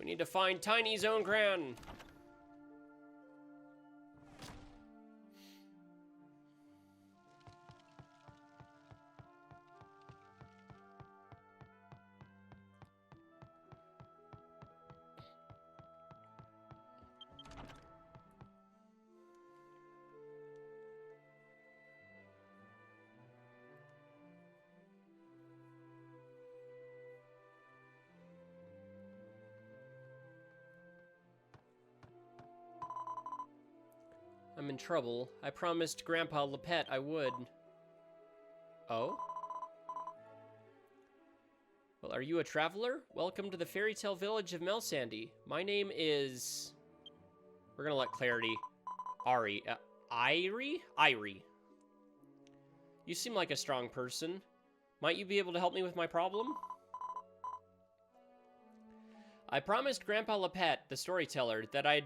We need to find Tiny Zankrone. I'm in trouble. I promised Grandpa Lepet I would. Oh? Well, are you a traveler? Welcome to the fairy tale village of Melsandy. My name is... We're gonna let Clarity... Irie? Irie. You seem like a strong person. Might you be able to help me with my problem? I promised Grandpa Lepet, the storyteller, that I'd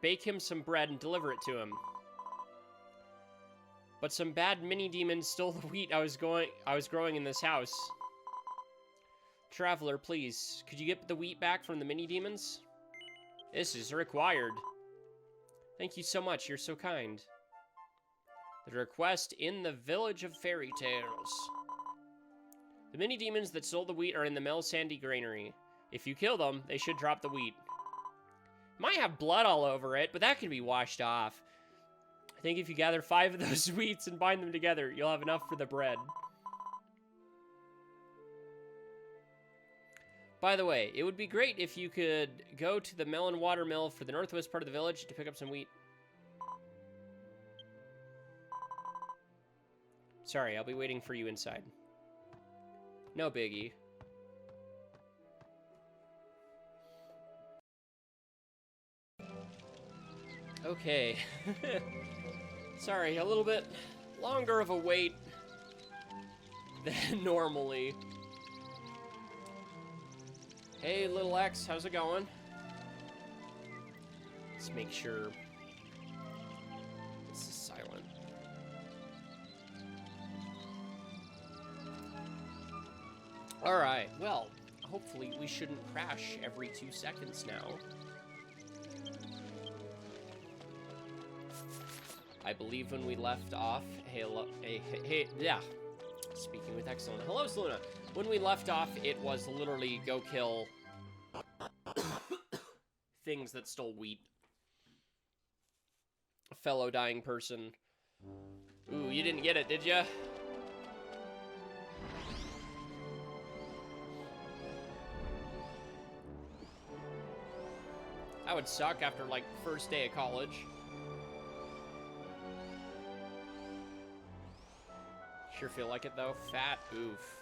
bake him some bread and deliver it to him. But some bad mini-demons stole the wheat I was growing in this house. Traveler, please, could you get the wheat back from the mini-demons? This is required. Thank you so much, you're so kind. The request in the village of fairy tales. The mini-demons that stole the wheat are in the Melsandy granary. If you kill them, they should drop the wheat. Might have blood all over it, but that can be washed off. I think if you gather 5 of those wheats and bind them together, you'll have enough for the bread. By the way, it would be great if you could go to the melon water mill for the northwest part of the village to pick up some wheat. Sorry, I'll be waiting for you inside. No biggie. Okay. Sorry, a little bit longer of a wait than normally. Hey, little X, how's it going? Let's make sure this is silent. Alright, well, hopefully we shouldn't crash every 2 seconds now. I believe when we left off, hey, yeah, speaking with excellent. Hello, Seluna. When we left off, it was literally go kill things that stole wheat. A fellow dying person. Ooh, you didn't get it, did ya? That would suck after, like, first day of college. Sure feel like it, though. Fat oof.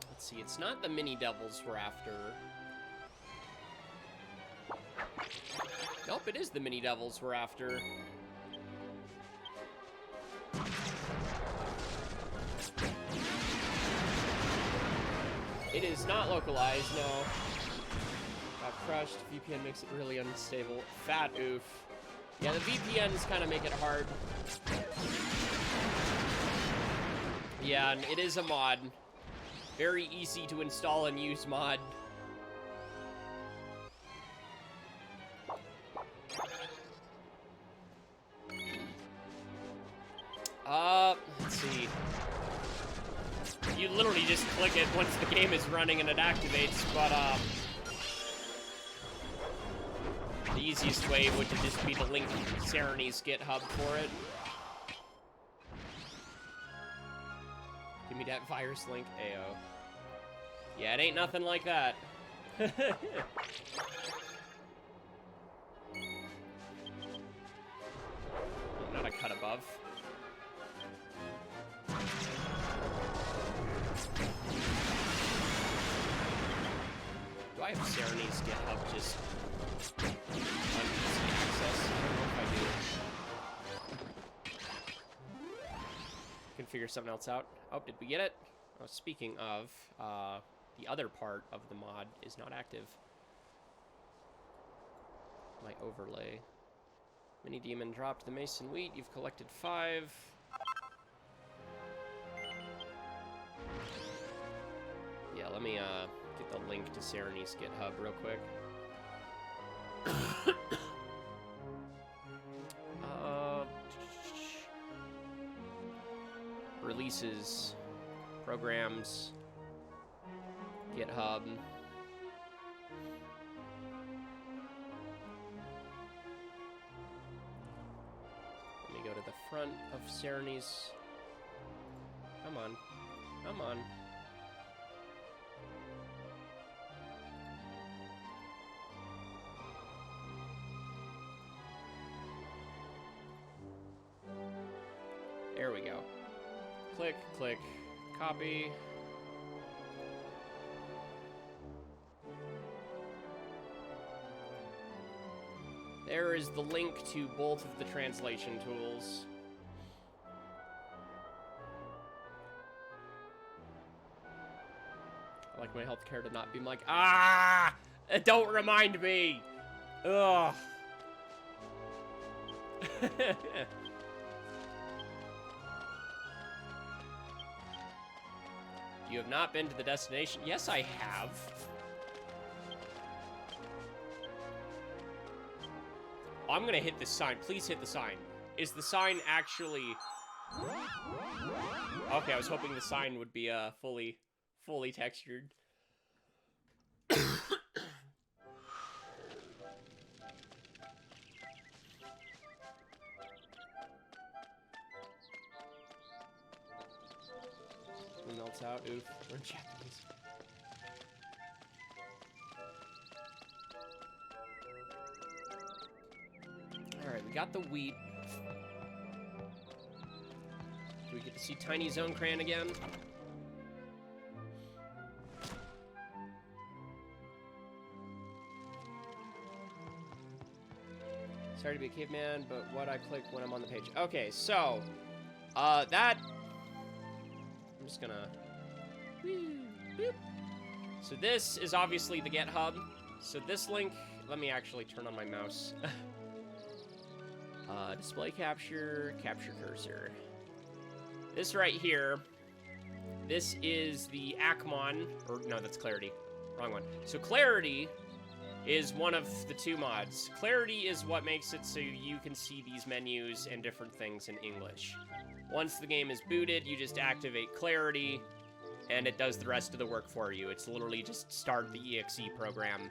Let's see, it's not the mini devils we're after. Nope, it is the mini devils we're after. It is not localized, no. Got crushed. VPN makes it really unstable. Fat oof. Yeah, the VPNs kind of make it hard. Yeah, and it is a mod. Very easy to install and use mod. Let's see. You literally just click it once the game is running and it activates, but, the easiest way would just be to link Sereny's GitHub for it. Give me that virus link, AO. Yeah, it ain't nothing like that. Not a cut above. Do I have Sereny's GitHub just on easy access? I don't know if I do. Can figure something else out. Oh, did we get it? Oh, speaking of, the other part of the mod is not active. My overlay. Mini demon dropped the mason wheat. You've collected 5. let me get the link to Sereny's GitHub real quick. Releases, programs, GitHub. Let me go to the front of Sereny's. Come on. Come on. There we go. Click, click, copy. There is the link to both of the translation tools. I like my healthcare to not be like, ah! Don't remind me! Ugh. You have not been to the destination. Yes, I have. Oh, I'm gonna hit this sign. Please hit the sign. Is the sign actually... Okay, I was hoping the sign would be fully textured. It melts out. Oof. We're in Japanese. Alright, we got the wheat. Do we get to see Tiny Zankrone again? Sorry to be a caveman, but what I click when I'm on the page. Okay, so, that... I'm just gonna... Boop. So this is obviously the GitHub. So this link... Let me actually turn on my mouse. Display capture, capture cursor. This right here, this is the Akmon, or no, that's Clarity. Wrong one. So Clarity is one of the two mods. Clarity is what makes it so you can see these menus and different things in English. Once the game is booted, you just activate Clarity, and it does the rest of the work for you. It's literally just start the EXE program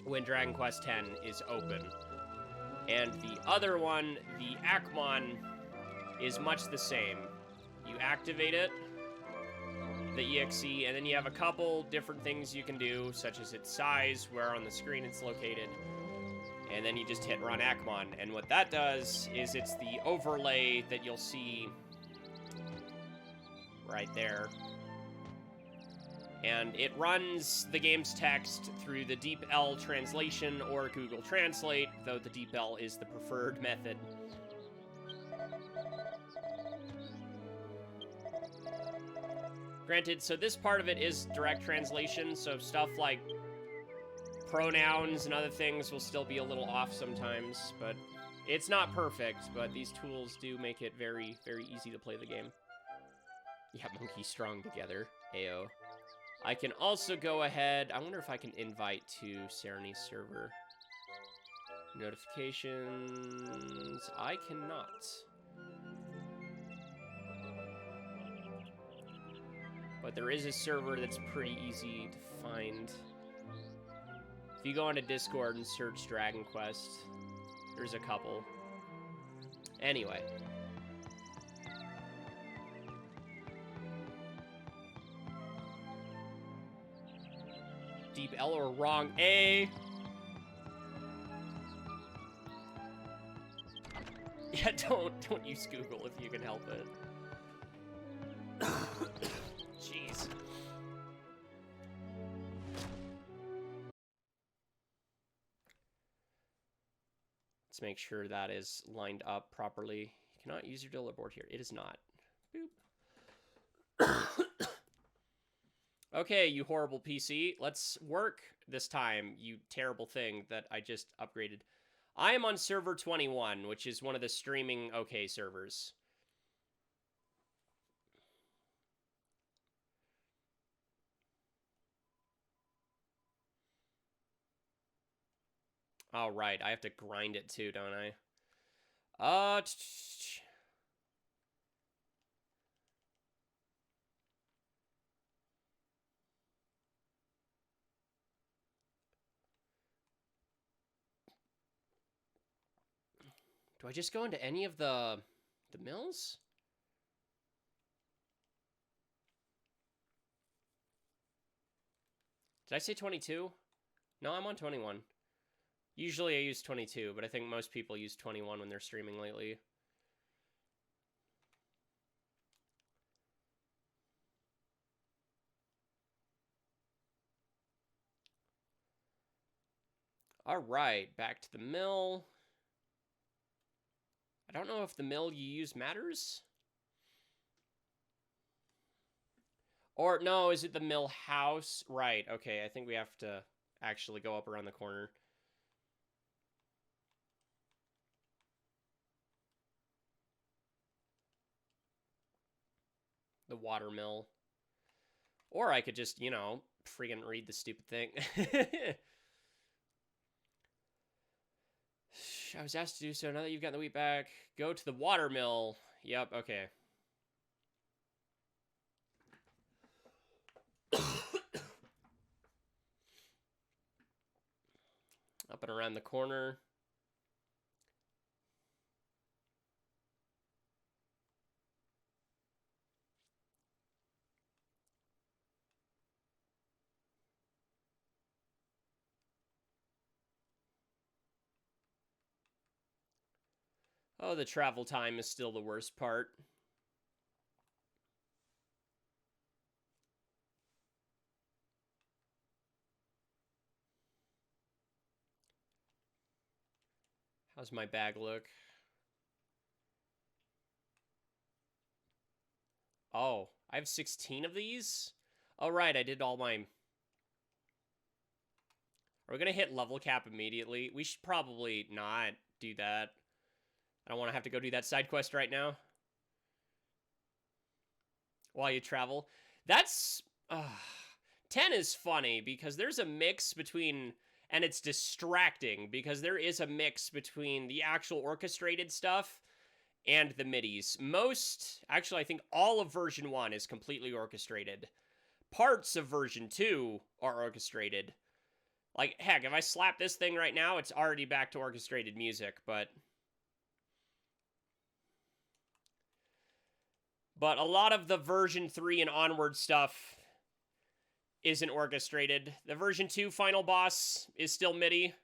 when Dragon Quest X is open. And the other one, the Akmon, is much the same. You activate it, the EXE, and then you have a couple different things you can do, such as its size, where on the screen it's located, and then you just hit Run Akmon. And what that does is it's the overlay that you'll see right there. And it runs the game's text through the DeepL translation or Google Translate, though the DeepL is the preferred method. Granted, so this part of it is direct translation, so stuff like pronouns and other things will still be a little off sometimes, but it's not perfect, but these tools do make it very, very easy to play the game. Yeah, monkey strong together. Ayo. I can also go ahead... I wonder if I can invite to Sereny's server. Notifications... I cannot. But there is a server that's pretty easy to find. If you go onto Discord and search Dragon Quest, there's a couple. Anyway. DeepL or wrong A. Yeah, don't use Google if you can help it. Jeez. Let's make sure that is lined up properly. You cannot use your delete board here. It is not. Boop. Okay, you horrible PC. Let's work this time, you terrible thing that I just upgraded. I am on server 21, which is one of the streaming OK servers. Oh, right. I have to grind it too, don't I? Do I just go into any of the mills? Did I say 22? No, I'm on 21. Usually I use 22, but I think most people use 21 when they're streaming lately. All right, back to the mill. I don't know if the mill you use matters. Or, no, is it the mill house? Right, okay, I think we have to actually go up around the corner. The water mill. Or I could just, you know, friggin' read the stupid thing. I was asked to do so. Now that you've gotten the wheat back, go to the water mill. Yep, okay. Up and around the corner. Oh, the travel time is still the worst part. How's my bag look? Oh, I have 16 of these? Oh, right, I did all my... Are we going to hit level cap immediately? We should probably not do that. I don't want to have to go do that side quest right now. While you travel. That's... 10 is funny because there's a mix between... And it's distracting because there is a mix between the actual orchestrated stuff and the MIDIs. Actually, I think all of version 1 is completely orchestrated. Parts of version 2 are orchestrated. Like, heck, if I slap this thing right now, it's already back to orchestrated music, but a lot of the version 3 and onward stuff isn't orchestrated. The version 2 final boss is still MIDI.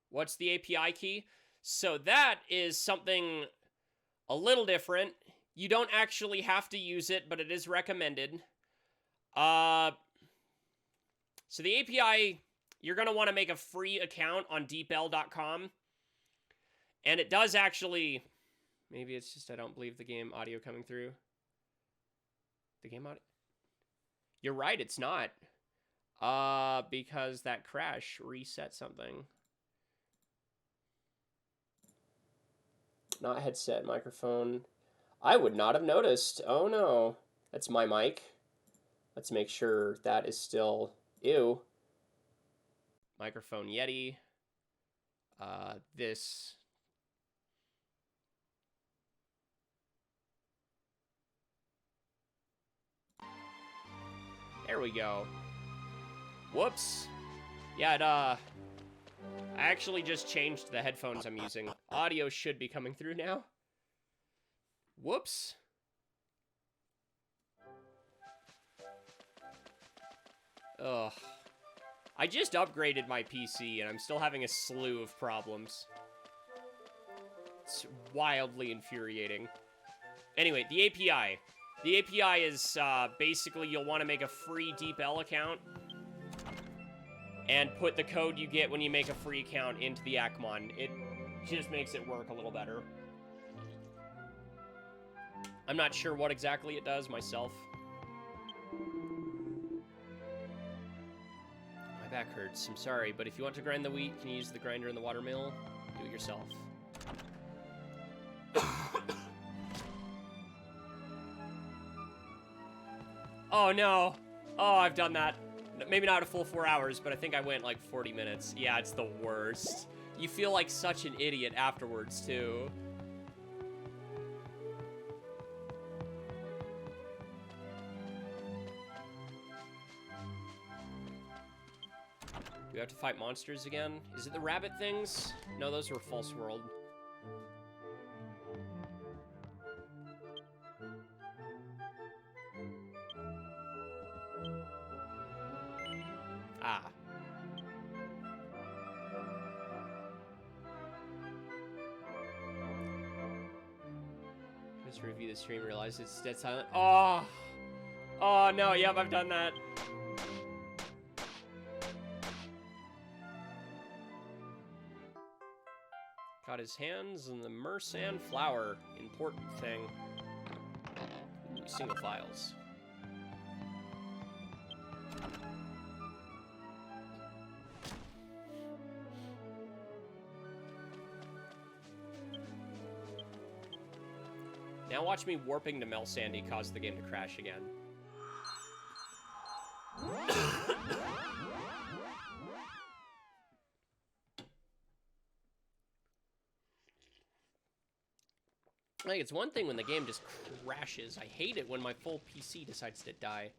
What's the API key? So that is something a little different. You don't actually have to use it, but it is recommended. So the API, you're going to want to make a free account on deepl.com. And it does actually... Maybe it's just I don't believe the game audio coming through. The game audio... You're right, it's not. Because that crash reset something. Not headset, microphone. I would not have noticed. Oh no. That's my mic. Let's make sure that is still... Ew. Microphone Yeti. This... There we go. Whoops. Yeah, I actually just changed the headphones I'm using. Audio should be coming through now. Whoops. Ugh. I just upgraded my PC, and I'm still having a slew of problems. It's wildly infuriating. Anyway, the API. The API is, basically, you'll want to make a free DeepL account and put the code you get when you make a free account into the Akmon. It just makes it work a little better. I'm not sure what exactly it does myself. My back hurts. I'm sorry, but if you want to grind the wheat, can you use the grinder in the water mill? Do it yourself. Oh, no. Oh, I've done that. Maybe not a full 4 hours, but I think I went like 40 minutes. Yeah, it's the worst. You feel like such an idiot afterwards, too. Do we have to fight monsters again? Is it the rabbit things? No, those were False World. Ah. Just review the stream, realize it's dead silent. Oh! Oh, no, yep, I've done that. Got his hands in the Mersan flower. Important thing. Ooh, single files. Now watch me warping to Mel Sandy cause the game to crash again. Like, it's one thing when the game just crashes. I hate it when my full PC decides to die.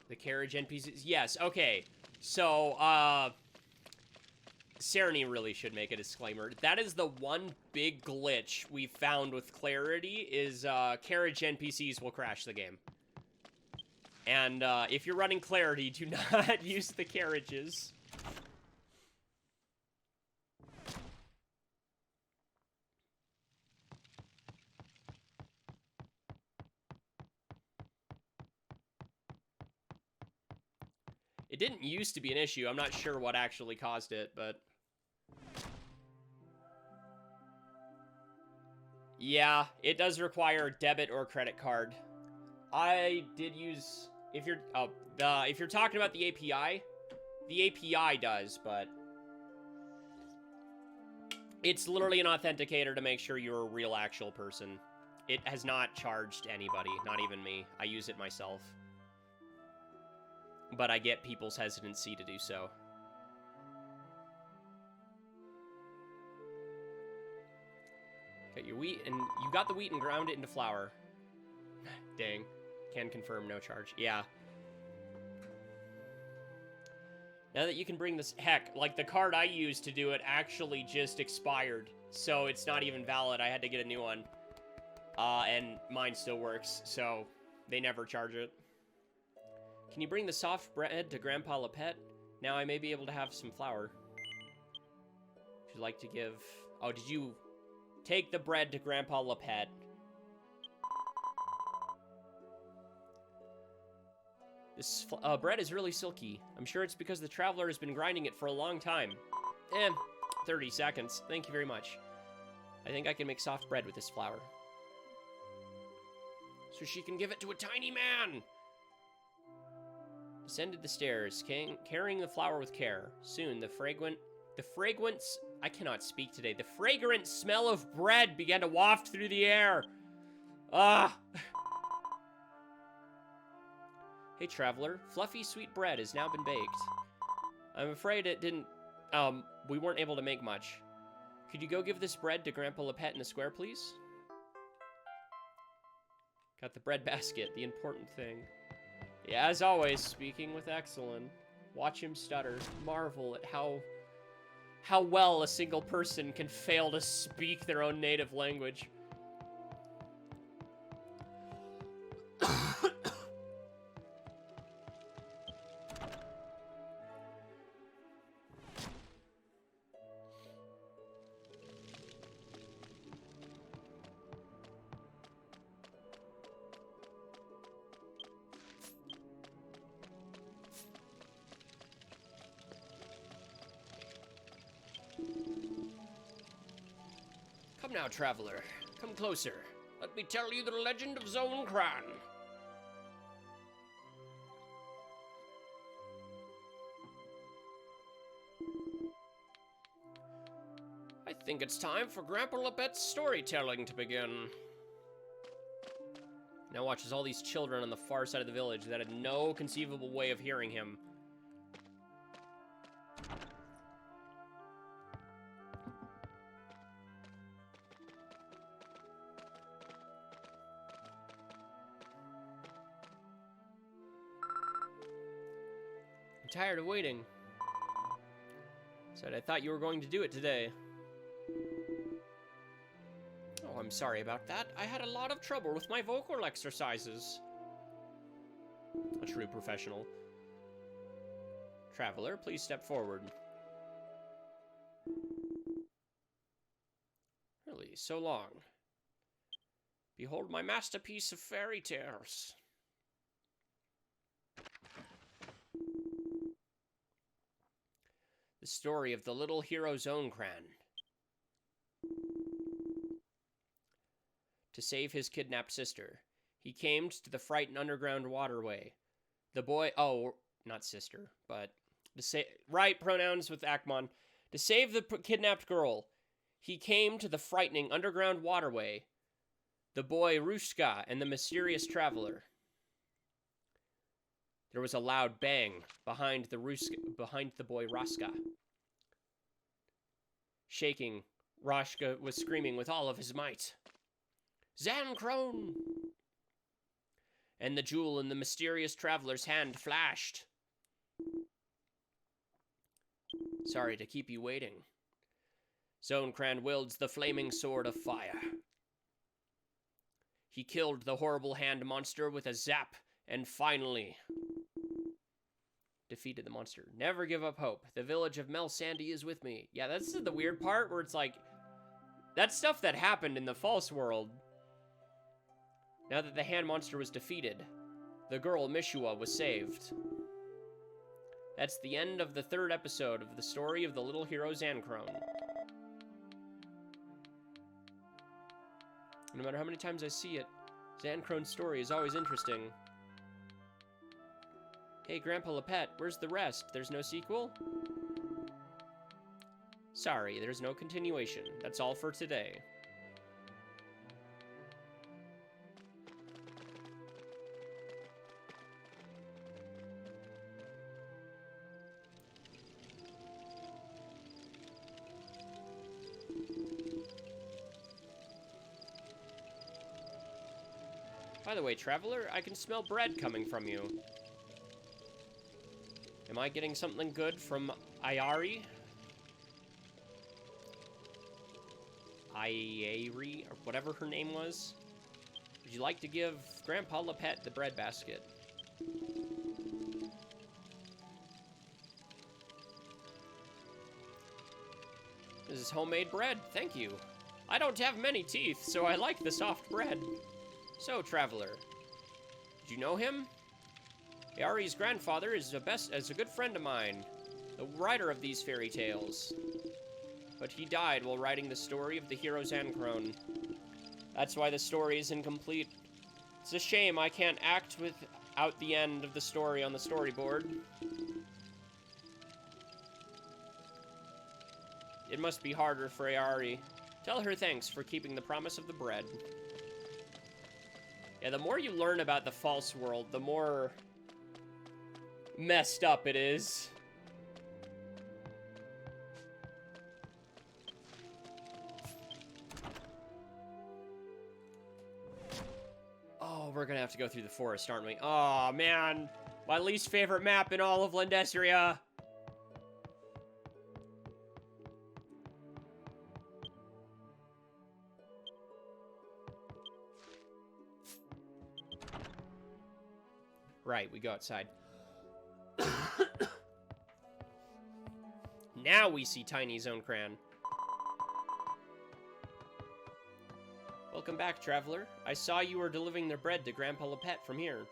The carriage NPCs? Yes, okay. So, Sereny really should make a disclaimer. That is the one big glitch we found with Clarity, is carriage NPCs will crash the game. And if you're running Clarity, do not use the carriages. It didn't used to be an issue. I'm not sure what actually caused it, but... yeah, it does require debit or credit card. I did use... if you're talking about the API does, but... it's literally an authenticator to make sure you're a real, actual person. It has not charged anybody, not even me. I use it myself. But I get people's hesitancy to do so. Got your wheat, and you got the wheat and ground it into flour. Dang. Can confirm, no charge. Yeah. Now that you can bring this... heck, like, the card I used to do it actually just expired. So it's not even valid. I had to get a new one. And mine still works, so they never charge it. Can you bring the soft bread to Grandpa Lepet? Now I may be able to have some flour. Would you like to give... oh, did you take the bread to Grandpa Lepet? This bread is really silky. I'm sure it's because the traveler has been grinding it for a long time. 30 seconds. Thank you very much. I think I can make soft bread with this flour. So she can give it to a tiny man! Descended the stairs, carrying the flour with care. Soon, the fragrance, I cannot speak today. The fragrant smell of bread began to waft through the air. Ah! Hey, traveler. Fluffy, sweet bread has now been baked. I'm afraid it didn't, we weren't able to make much. Could you go give this bread to Grandpa Lepet in the square, please? Got the bread basket, the important thing. Yeah, as always, speaking with excellence. Watch him stutter. Marvel at how well a single person can fail to speak their own native language. Come now, traveler. Come closer. Let me tell you the legend of Zankrone. I think it's time for Grandpa Lepet's storytelling to begin. Now watch as all these children on the far side of the village that had no conceivable way of hearing him. I'm tired of waiting. Said I thought you were going to do it today. Oh, I'm sorry about that. I had a lot of trouble with my vocal exercises. A true professional. Traveler, please step forward. Really, so long. Behold my masterpiece of fairy tales. The story of the little hero Zankrone. To save his kidnapped sister, he came to the frightened underground waterway. The boy, oh, not sister, but to say right pronouns with Akmon. To save the kidnapped girl, he came to the frightening underground waterway. The boy Rushka and the mysterious traveler. There was a loud bang behind the boy Raska. Shaking, Rashka was screaming with all of his might. Zankrone! And the jewel in the mysterious traveler's hand flashed. Sorry to keep you waiting. Zankrone wields the flaming sword of fire. He killed the horrible hand monster with a zap, and finally defeated the monster. Never give up hope. The village of Mel Sandy is with me. Yeah, that's the weird part where it's like, that's stuff that happened in the false world. Now that the hand monster was defeated, the girl Mishua was saved. That's the end of the 3rd episode of the story of the little hero Zankrone. No matter how many times I see it, Zankrone's story is always interesting. Hey, Grandpa Lepet, where's the rest? There's no sequel? Sorry, there's no continuation. That's all for today. By the way, Traveler, I can smell bread coming from you. Am I getting something good from Ayari? Ayari, or whatever her name was? Would you like to give Grandpa Lepet the bread basket? This is homemade bread, thank you. I don't have many teeth, so I like the soft bread. So, Traveler, did you know him? Ayari's grandfather is a good friend of mine, the writer of these fairy tales. But he died while writing the story of the hero Zankrone. That's why the story is incomplete. It's a shame I can't act without the end of the story on the storyboard. It must be harder for Ayari. Tell her thanks for keeping the promise of the bread. Yeah, the more you learn about the false world, the more messed up it is. Oh, we're gonna have to go through the forest, aren't we? Oh, man. My least favorite map in all of Lendesria. Right, we go outside. Now we see tiny Zankrone. Welcome back, Traveler. I saw you were delivering their bread to Grandpa Lepet from here.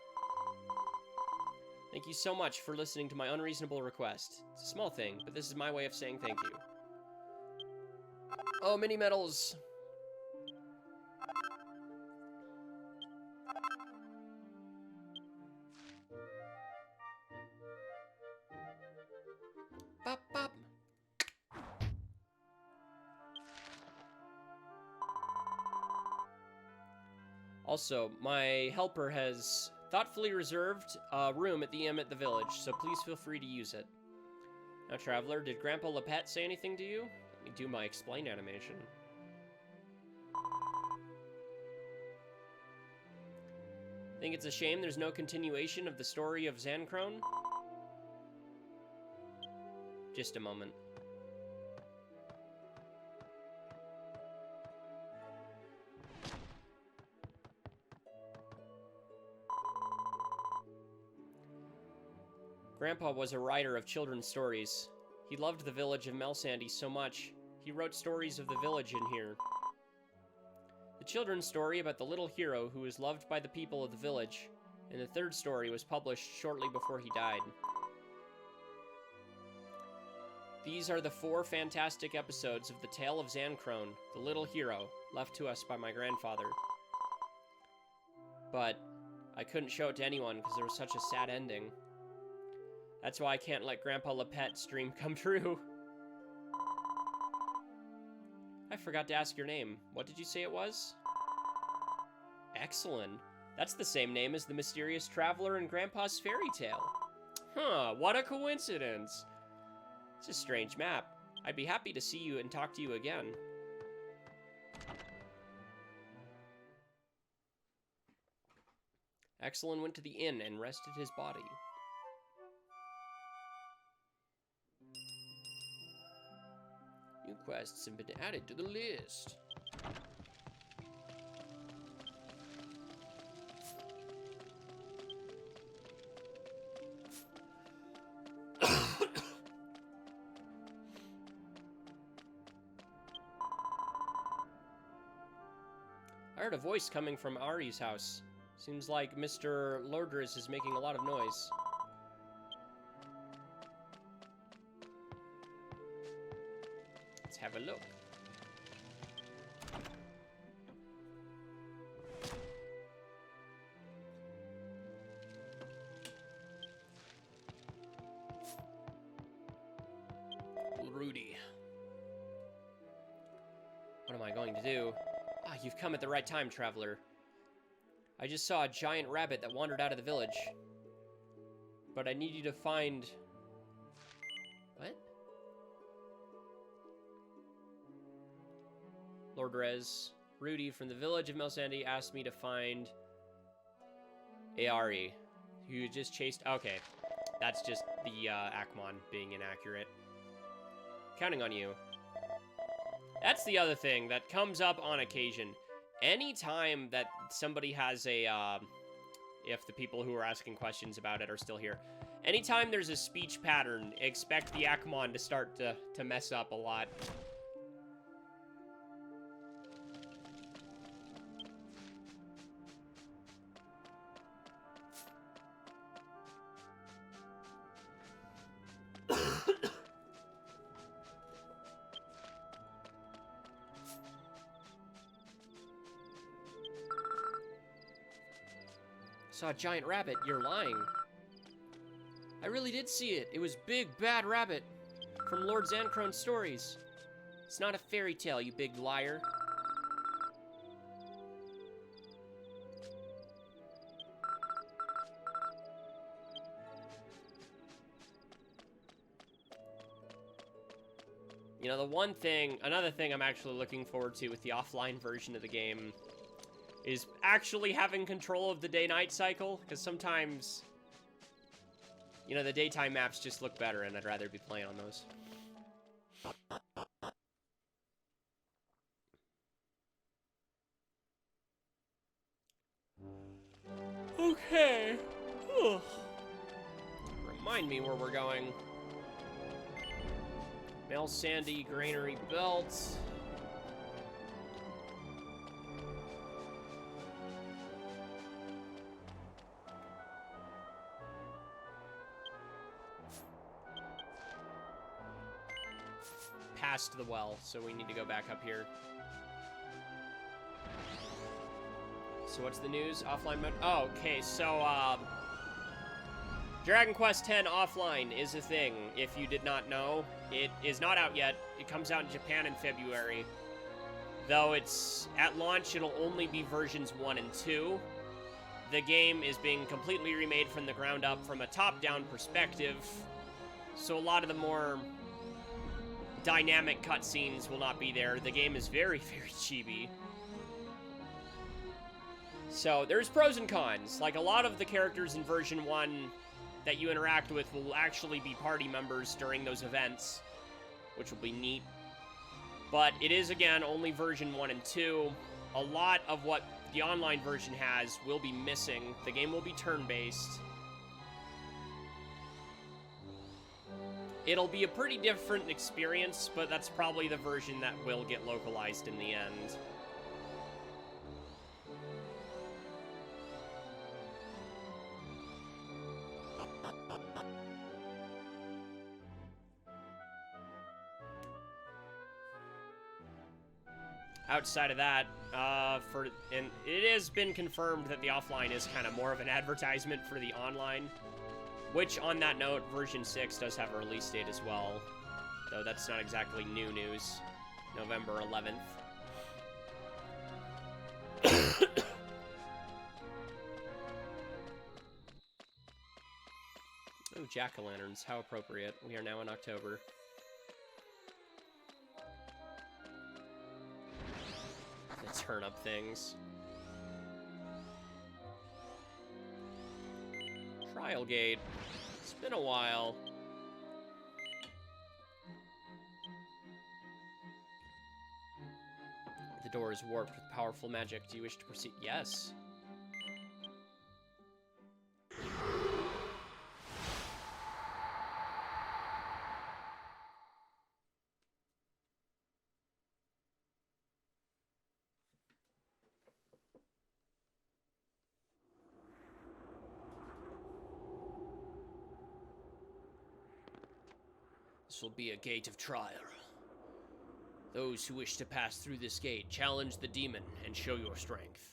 Thank you so much for listening to my unreasonable request. It's a small thing, but this is my way of saying thank you. Oh, mini medals! Bop, bop. Also, my helper has thoughtfully reserved a room at the inn at the village, so please feel free to use it. Now, Traveler, did Grandpa Lepet say anything to you? Let me do my explain animation. Think it's a shame there's no continuation of the story of Zankrone? Just a moment. Grandpa was a writer of children's stories. He loved the village of Melsandy so much, he wrote stories of the village in here. The children's story about the little hero who was loved by the people of the village, and the third story was published shortly before he died. These are the 4 fantastic episodes of the tale of Zankrone, the little hero, left to us by my grandfather. But I couldn't show it to anyone because there was such a sad ending. That's why I can't let Grandpa Lepet's dream come true. I forgot to ask your name. What did you say it was? Excellent. That's the same name as the mysterious traveler in Grandpa's fairy tale. Huh, what a coincidence. It's a strange map. I'd be happy to see you and talk to you again. Excellent went to the inn and rested his body. New quests have been added to the list. I heard a voice coming from Ari's house. Seems like Mr. Lordris is making a lot of noise. Let's have a look. Rudy. What am I going to do? Ah, you've come at the right time, traveler. I just saw a giant rabbit that wandered out of the village. But I need you to find... What? Lord Rez, Rudy from the village of Melsandy asked me to find Ari, who just chased... Okay, that's just the Akmon being inaccurate. Counting on you. That's the other thing that comes up on occasion. Anytime that somebody has a, if the people who are asking questions about it are still here, anytime there's a speech pattern, expect the Akmon to start to mess up a lot. Saw a giant rabbit. You're lying. I really did see it. It was Big Bad Rabbit from Lord Zankrone's stories. It's not a fairy tale, you big liar. You know, another thing I'm actually looking forward to with the offline version of the game is actually having control of the day-night cycle, because sometimes, you know, the daytime maps just look better, and I'd rather be playing on those. Okay. Ugh. Remind me where we're going. Melsandy Granary Belt. Past the well, so we need to go back up here. So what's the news? Offline mode? Oh, okay, so, Dragon Quest X offline is a thing, if you did not know. It is not out yet. It comes out in Japan in February. Though it's, at launch, it'll only be versions 1 and 2. The game is being completely remade from the ground up from a top-down perspective, so a lot of the more dynamic cutscenes will not be there. The game is very, very chibi. So there's pros and cons. Like, a lot of the characters in version 1 that you interact with will actually be party members during those events, which will be neat. But it is, again, only version 1 and 2. A lot of what the online version has will be missing. The game will be turn-based. It'll be a pretty different experience, but that's probably the version that will get localized in the end. Outside of that, and it has been confirmed that the offline is kind of more of an advertisement for the online, which, on that note, version 6 does have a release date as well, though that's not exactly new news. November 11th. Oh, jack-o'-lanterns, how appropriate. We are now in October. Turn up things. Trial gate. It's been a while. The door is warped with powerful magic. Do you wish to proceed? Yes. This will be a gate of trial. Those who wish to pass through this gate, challenge the demon and show your strength.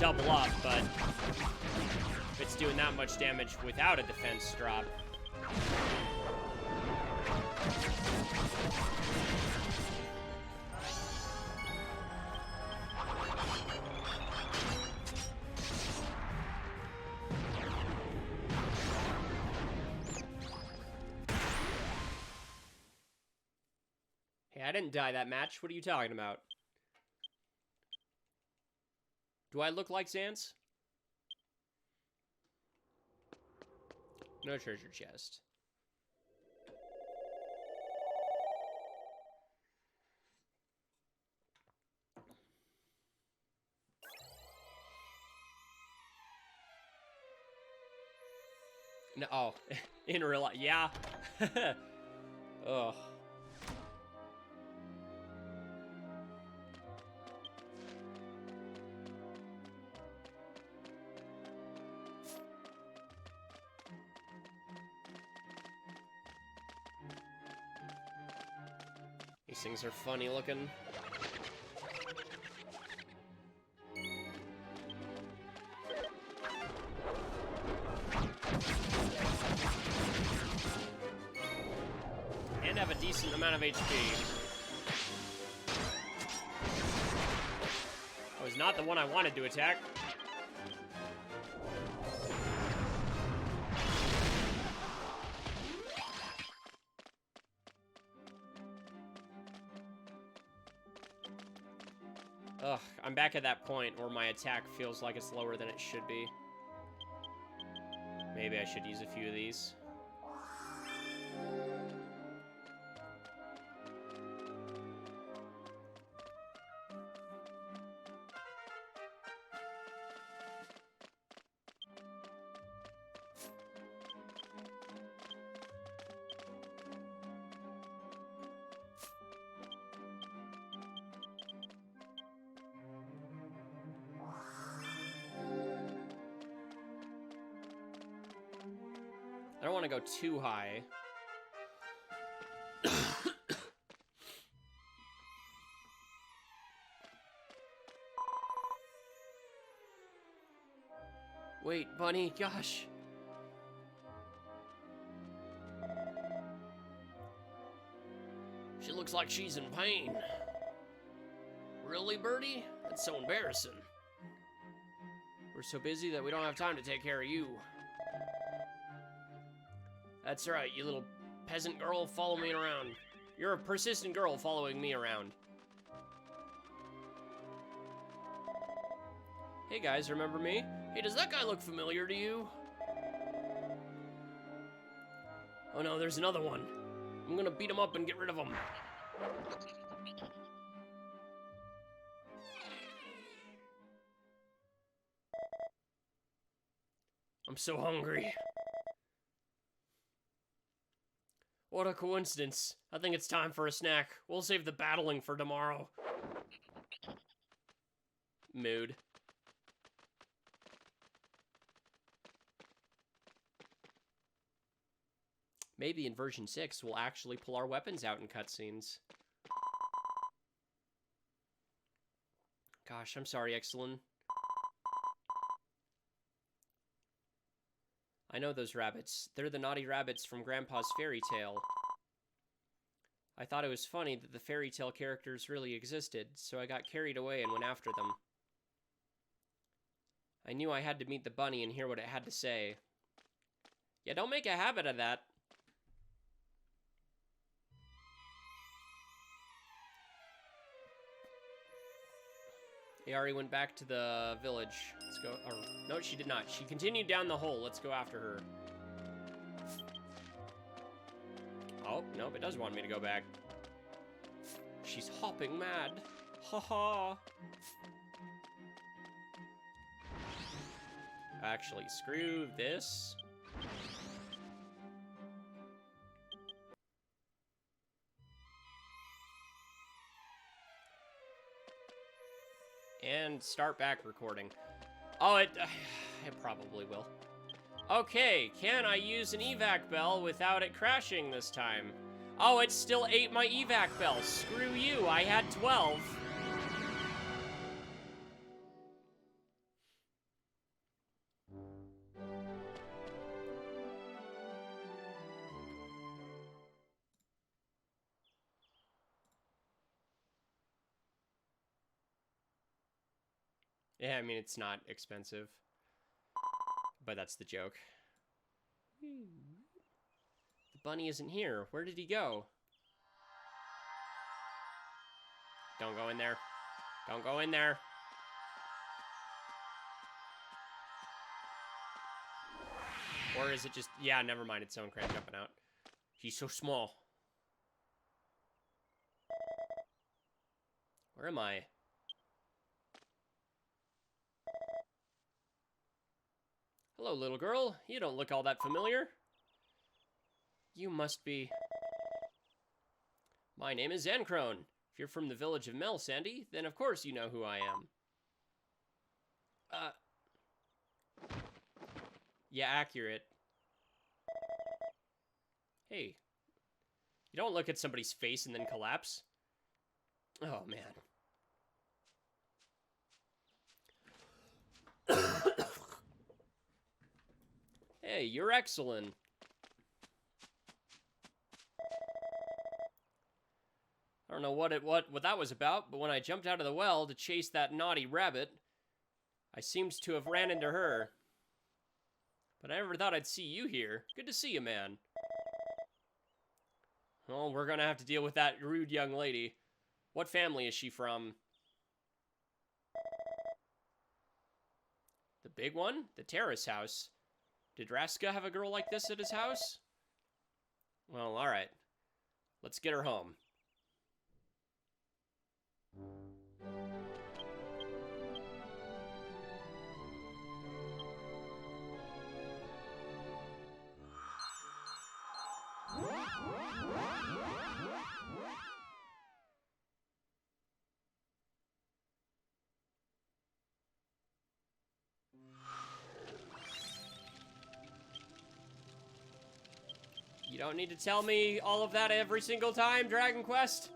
Double up, but if it's doing that much damage without a defense drop. Hey, I didn't die that match. What are you talking about? Do I look like Zance? No treasure chest. No, oh, in real life, yeah. Ugh. These things are funny looking. And have a decent amount of HP. That was not the one I wanted to attack. Ugh, I'm back at that point where my attack feels like it's lower than it should be. Maybe I should use a few of these. I don't want to go too high. Wait, Bunny, gosh. She looks like she's in pain. Really, Birdie? That's so embarrassing. We're so busy that we don't have time to take care of you. That's right, you little peasant girl, follow me around. You're a persistent girl following me around. Hey guys, remember me? Hey, does that guy look familiar to you? Oh no, there's another one. I'm gonna beat him up and get rid of him. I'm so hungry. What a coincidence. I think it's time for a snack. We'll save the battling for tomorrow. Mood. Maybe in version 6, we'll actually pull our weapons out in cutscenes. Gosh, I'm sorry, Excellent. I know those rabbits. They're the naughty rabbits from Grandpa's fairy tale. I thought it was funny that the fairy tale characters really existed, so I got carried away and went after them. I knew I had to meet the bunny and hear what it had to say. Yeah, don't make a habit of that. Ayari went back to the village. Let's go. Or, no, she did not. She continued down the hole. Let's go after her. Oh, nope, it does want me to go back. She's hopping mad. Ha ha. Actually, screw this. And start back recording. Oh, it probably will. Okay, can I use an evac bell without it crashing this time? Oh, it still ate my evac bell. Screw you, I had 12. Yeah, I mean, it's not expensive. But that's the joke. The bunny isn't here. Where did he go? Don't go in there. Don't go in there. Or is it just... Yeah, never mind. It's Zankrone jumping out. He's so small. Where am I? Hello, little girl. You don't look all that familiar. You must be... My name is Zankrone. If you're from the village of Mel, Sandy, then of course you know who I am. Yeah, accurate. Hey. You don't look at somebody's face and then collapse. Oh, man. Hey, you're excellent. I don't know what that was about, but when I jumped out of the well to chase that naughty rabbit, I seemed to have ran into her. But I never thought I'd see you here. Good to see you, man. Well, we're gonna have to deal with that rude young lady. What family is she from? The big one? The terrace house. Did Raska have a girl like this at his house? Well, alright. Let's get her home. don't need to tell me all of that every single time, Dragon Quest.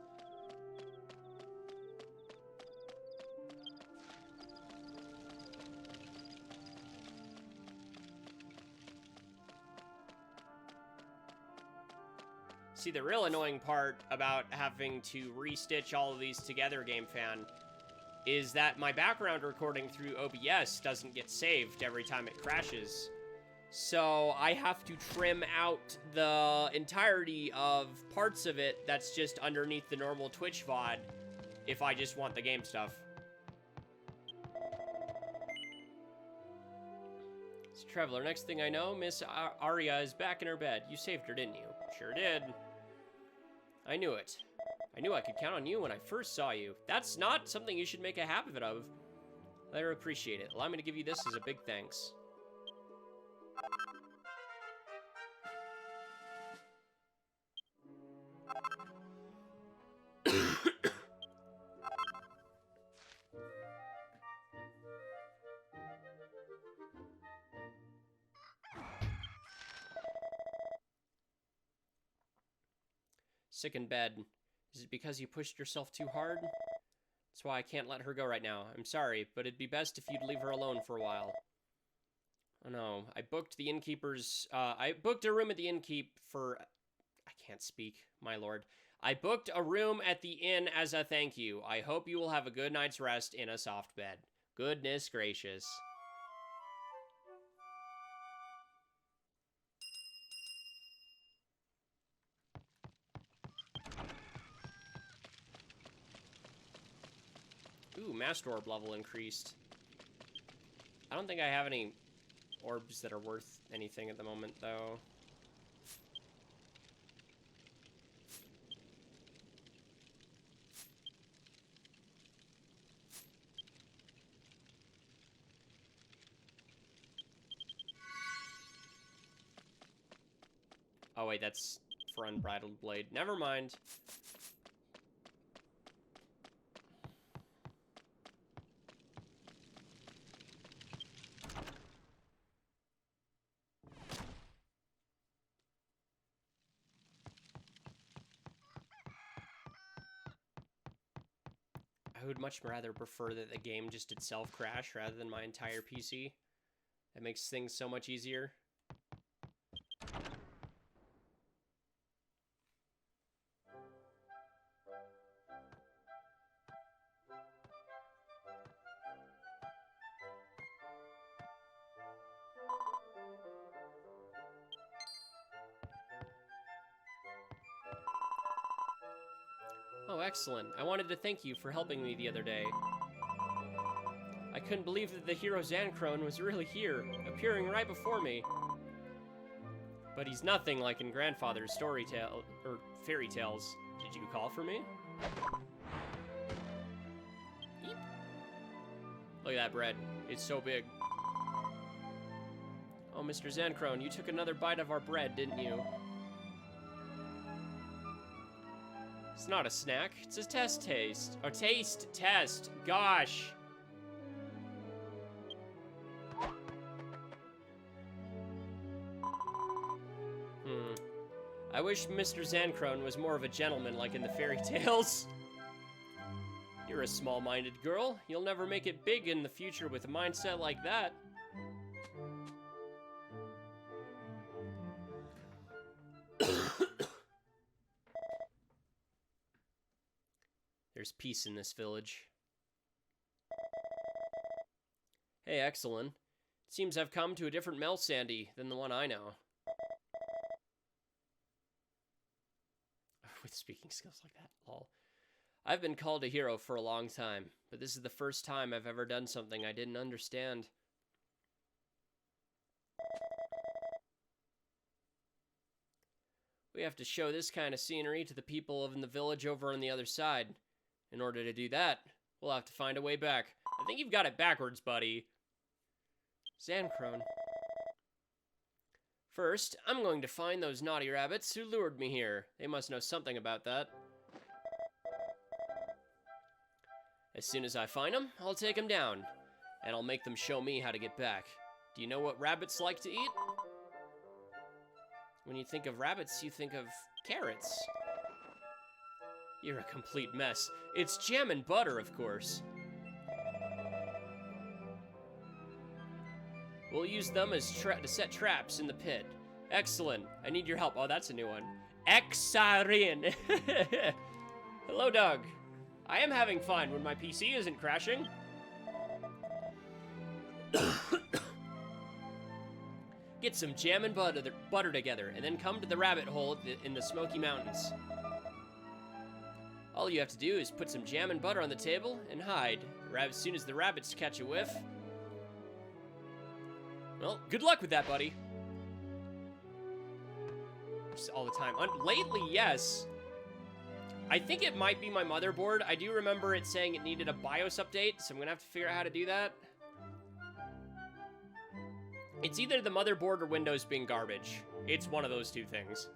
See, the real annoying part about having to restitch all of these together, Game Fan, is that my background recording through OBS doesn't get saved every time it crashes. So I have to trim out the entirety of parts of it that's just underneath the normal Twitch VOD if I just want the game stuff. So, Traveler, next thing I know, Miss Arya is back in her bed. You saved her, didn't you? Sure did. I knew it. I knew I could count on you when I first saw you. That's not something you should make a habit of. Let her appreciate it. Allow me to give you this as a big thanks. Sick in bed. Is it because you pushed yourself too hard? That's why I can't let her go right now. I'm sorry, but it'd be best if you'd leave her alone for a while. Oh no, I booked the innkeeper's, I booked a room at the innkeep for, I can't speak, my lord. I booked a room at the inn as a thank you. I hope you will have a good night's rest in a soft bed. Goodness gracious. Ooh, Master Orb level increased. I don't think I have any orbs that are worth anything at the moment, though. Oh, wait, that's for Unbridled Blade. Never mind. I would much rather prefer that the game just itself crash rather than my entire PC. That makes things so much easier. Oh, excellent. I wanted to thank you for helping me the other day. I couldn't believe that the hero Zankrone was really here, appearing right before me. But he's nothing like in Grandfather's fairy tales. Did you call for me? Eep. Look at that bread. It's so big. Oh, Mr. Zankrone, you took another bite of our bread, didn't you? It's not a snack, it's a taste. A taste test. Gosh. I wish Mr. Zankrone was more of a gentleman like in the fairy tales. You're a small-minded girl. You'll never make it big in the future with a mindset like that. There's peace in this village. Hey, excellent. It seems I've come to a different Mel Sandy than the one I know. With speaking skills like that, lol. I've been called a hero for a long time, but this is the first time I've ever done something I didn't understand. We have to show this kind of scenery to the people in the village over on the other side. In order to do that, we'll have to find a way back. I think you've got it backwards, buddy. Zankrone. First, I'm going to find those naughty rabbits who lured me here. They must know something about that. As soon as I find them, I'll take them down. And I'll make them show me how to get back. Do you know what rabbits like to eat? When you think of rabbits, you think of carrots. You're a complete mess. It's jam and butter, of course. We'll use them as to set traps in the pit. Excellent. I need your help. Oh, that's a new one. Exarin. Hello, Doug. I am having fun when my PC isn't crashing. Get some jam and butter together, and then come to the rabbit hole in the Smoky Mountains. All you have to do is put some jam and butter on the table and hide. As soon as the rabbits catch a whiff. Well, good luck with that, buddy. Just all the time. Lately, yes. I think it might be my motherboard. I do remember it saying it needed a BIOS update, so I'm gonna have to figure out how to do that. It's either the motherboard or Windows being garbage. It's one of those two things.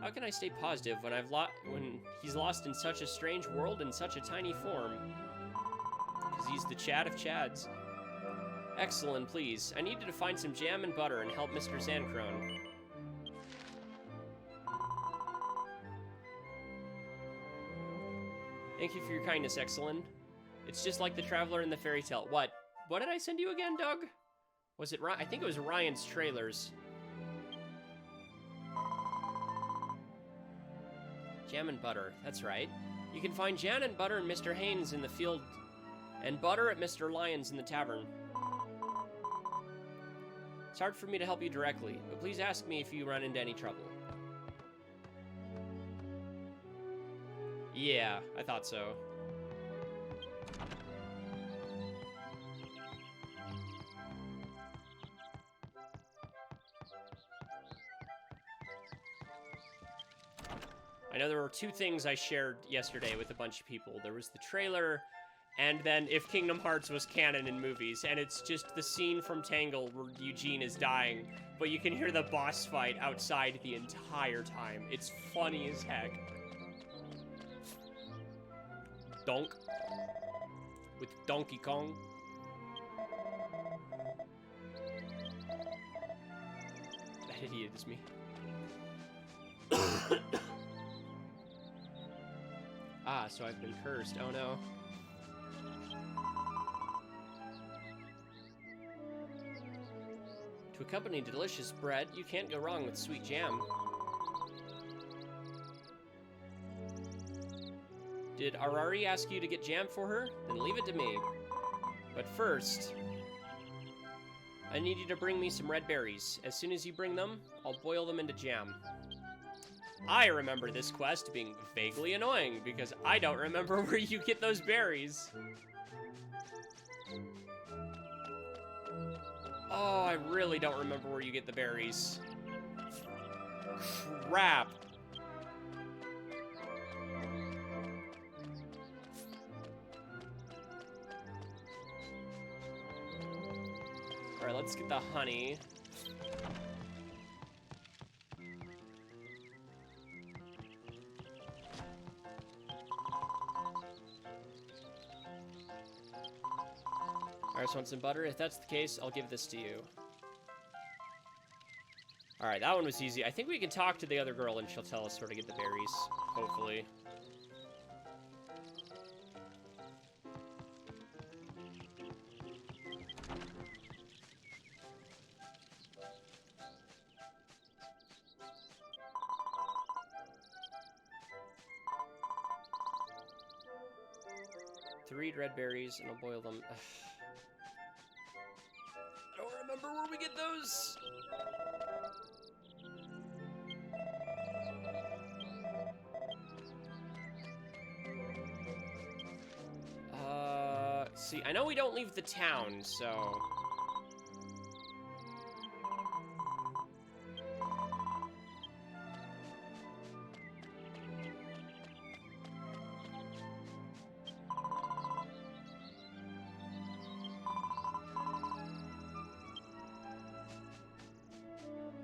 How can I stay positive when he's lost in such a strange world in such a tiny form? Because he's the Chad of Chads. Excellent, please. I needed to find some jam and butter and help Mr. Zankrone. Thank you for your kindness, Excellent. It's just like the traveler in the fairy tale. What? What did I send you again, Doug? Was it Ryan? I think it was Ryan's trailers. Jam and butter. That's right. You can find jam and butter in Mr. Haynes in the field, and butter at Mr. Lyons in the tavern. It's hard for me to help you directly, but please ask me if you run into any trouble. Yeah, I thought so. I know there were two things I shared yesterday with a bunch of people. There was the trailer, and then if Kingdom Hearts was canon in movies, and it's just the scene from Tangle where Eugene is dying, but you can hear the boss fight outside the entire time. It's funny as heck. Donk. With Donkey Kong. That idiot is me. Ah, so I've been cursed. Oh no. To accompany delicious bread, you can't go wrong with sweet jam. Did Arari ask you to get jam for her? Then leave it to me. But first, I need you to bring me some red berries. As soon as you bring them, I'll boil them into jam. I remember this quest being vaguely annoying because I don't remember where you get those berries. Oh, I really don't remember where you get the berries. Crap. All right, let's get the honey. I just want some butter. If that's the case, I'll give this to you. Alright, that one was easy. I think we can talk to the other girl and she'll tell us where to get the berries. Hopefully. Three red berries and I'll boil them. Ugh. I don't remember where we get those. See, I know we don't leave the town, so...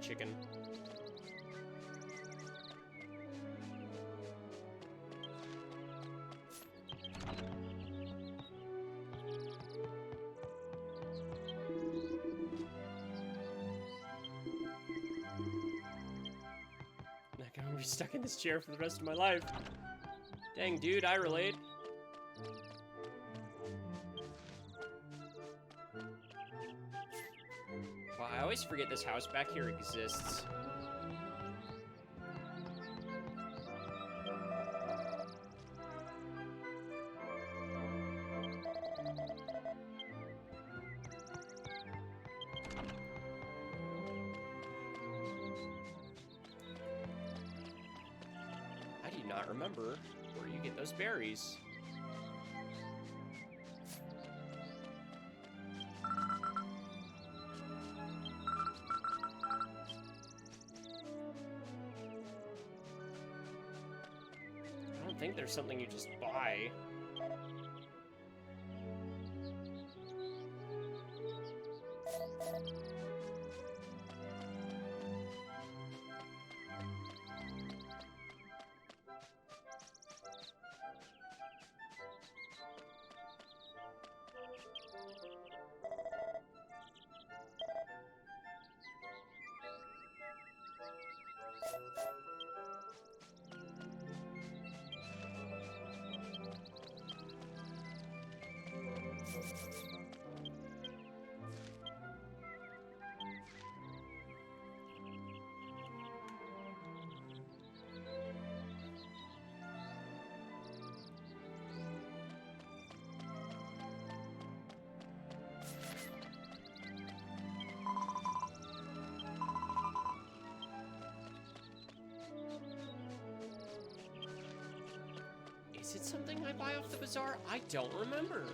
Chicken. gonna be stuck in this chair for the rest of my life. Dang, dude, I relate. Wow, I always forget this house back here exists. I do not remember where you get those berries. I don't think there's something you just buy. Is it something I buy off the bazaar? I don't remember.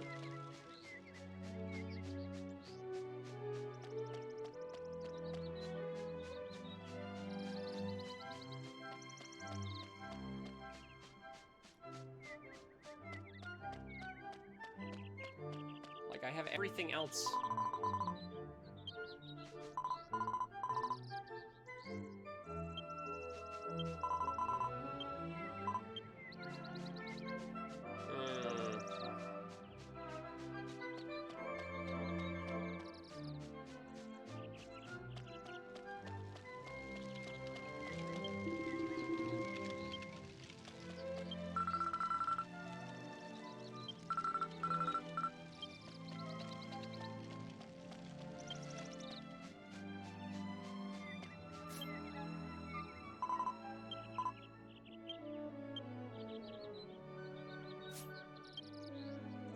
Like, I have everything else.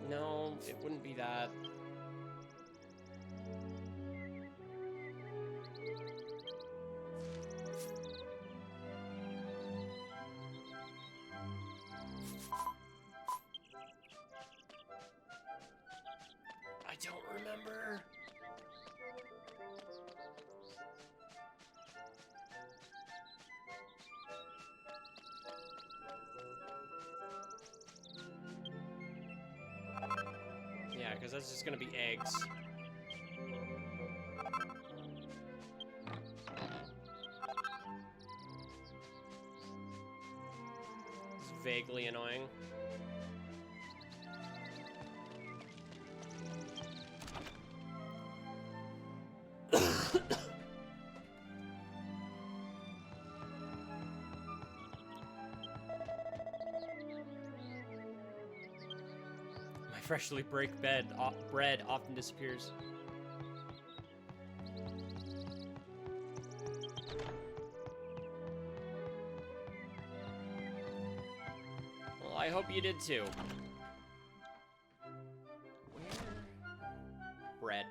No, it wouldn't be that. I don't remember. Yeah, because that's just gonna be eggs. It's vaguely annoying. Freshly baked bread often disappears. Well, I hope you did too. Where? Bread.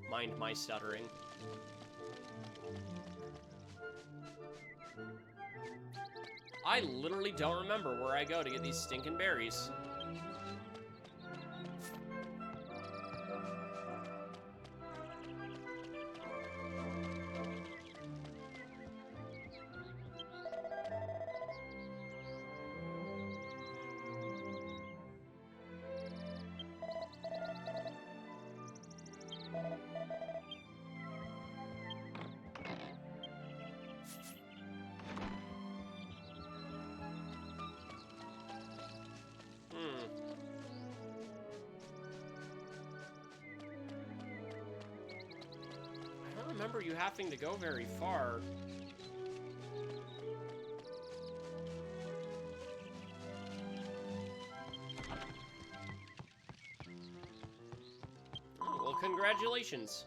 Mind my stuttering. I literally don't remember where I go to get these stinking berries. I don't remember you having to go very far. Congratulations.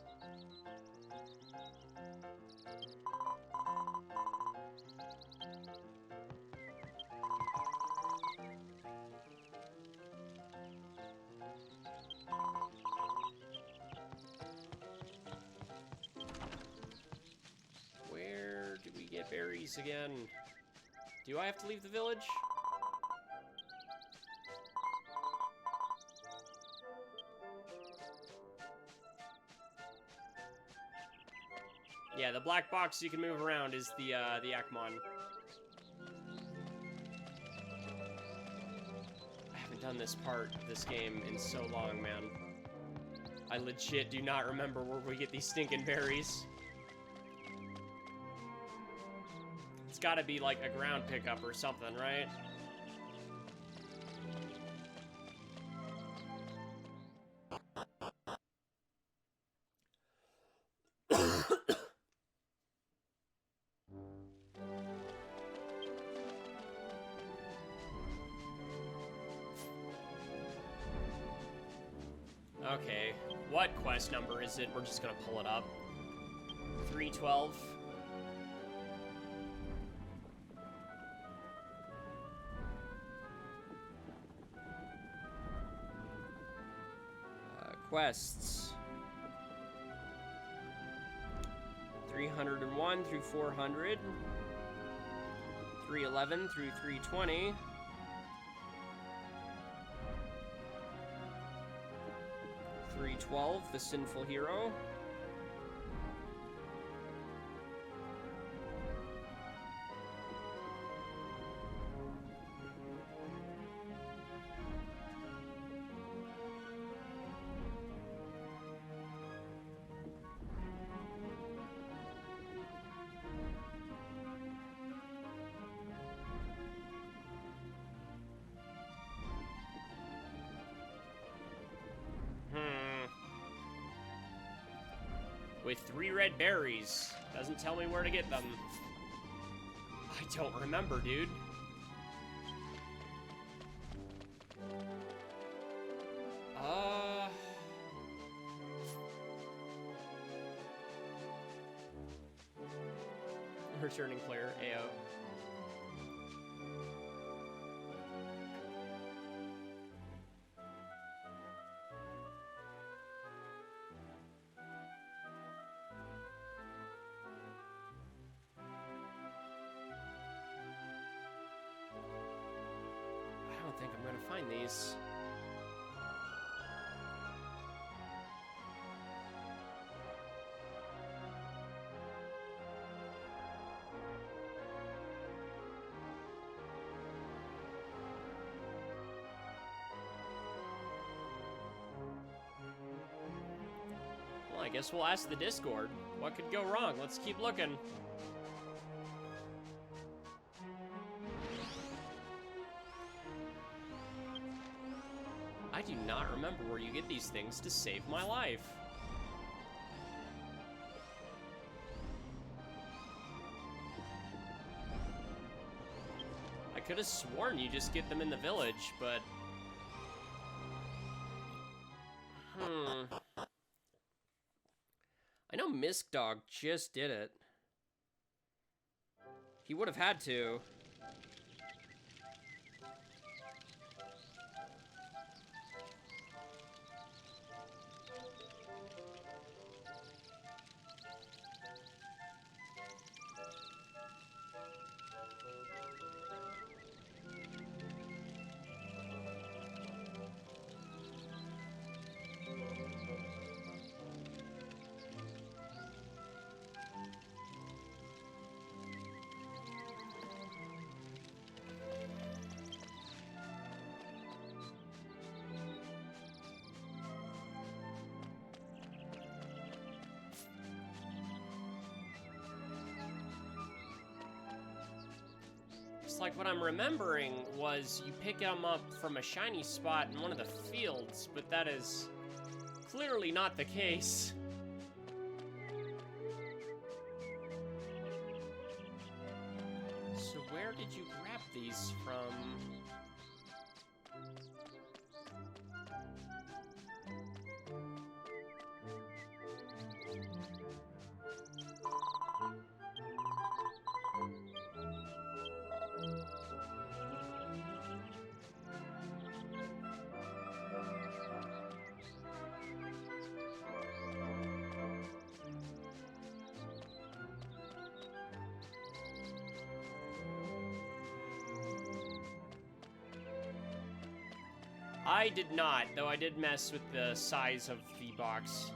Where do we get berries again? Do I have to leave the village? Yeah, the black box you can move around is the Akmon. I haven't done this part of this game in so long, man. I legit do not remember where we get these stinking berries. It's gotta be like a ground pickup or something, right? Okay, what quest number is it? We're just gonna pull it up. 312. Quests. 301 through 400. 311 through 320. 312, the Sinful Hero. With 3 red berries. Doesn't tell me where to get them. I don't remember, dude. Returning player, AO. I don't think I'm gonna find these. Well, I guess we'll ask the Discord. What could go wrong? Let's keep looking. I do not remember where you get these things to save my life. I could have sworn you just get them in the village, but... I know Misk Dog just did it. He would have had to. Like what I'm remembering was you pick them up from a shiny spot in one of the fields, but that is clearly not the case. So where did you grab these from? I did not, though I did mess with the size of the box.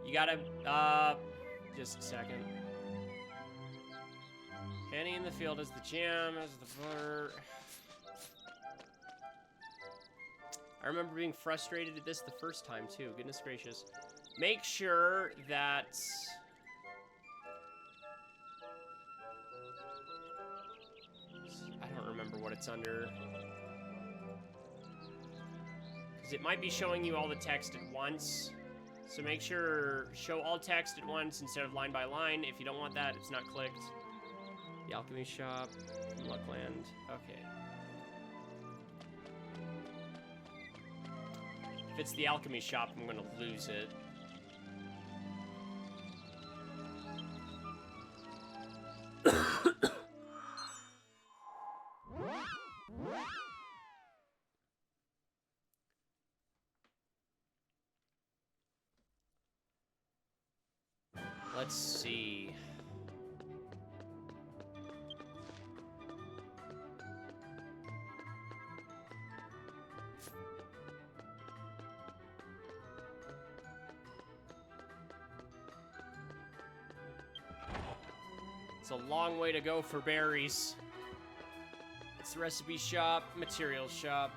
You gotta, just a second. Penny in the field is the gem, as the blur. I remember being frustrated at this the first time, too. Goodness gracious. Make sure that... I don't remember what it's under. Because it might be showing you all the text at once. So make sure, show all text at once instead of line by line. If you don't want that, it's not clicked. The Alchemy Shop, Luckland, okay. If it's the Alchemy Shop, I'm gonna lose it. Let's see. It's a long way to go for berries. It's the recipe shop, materials shop.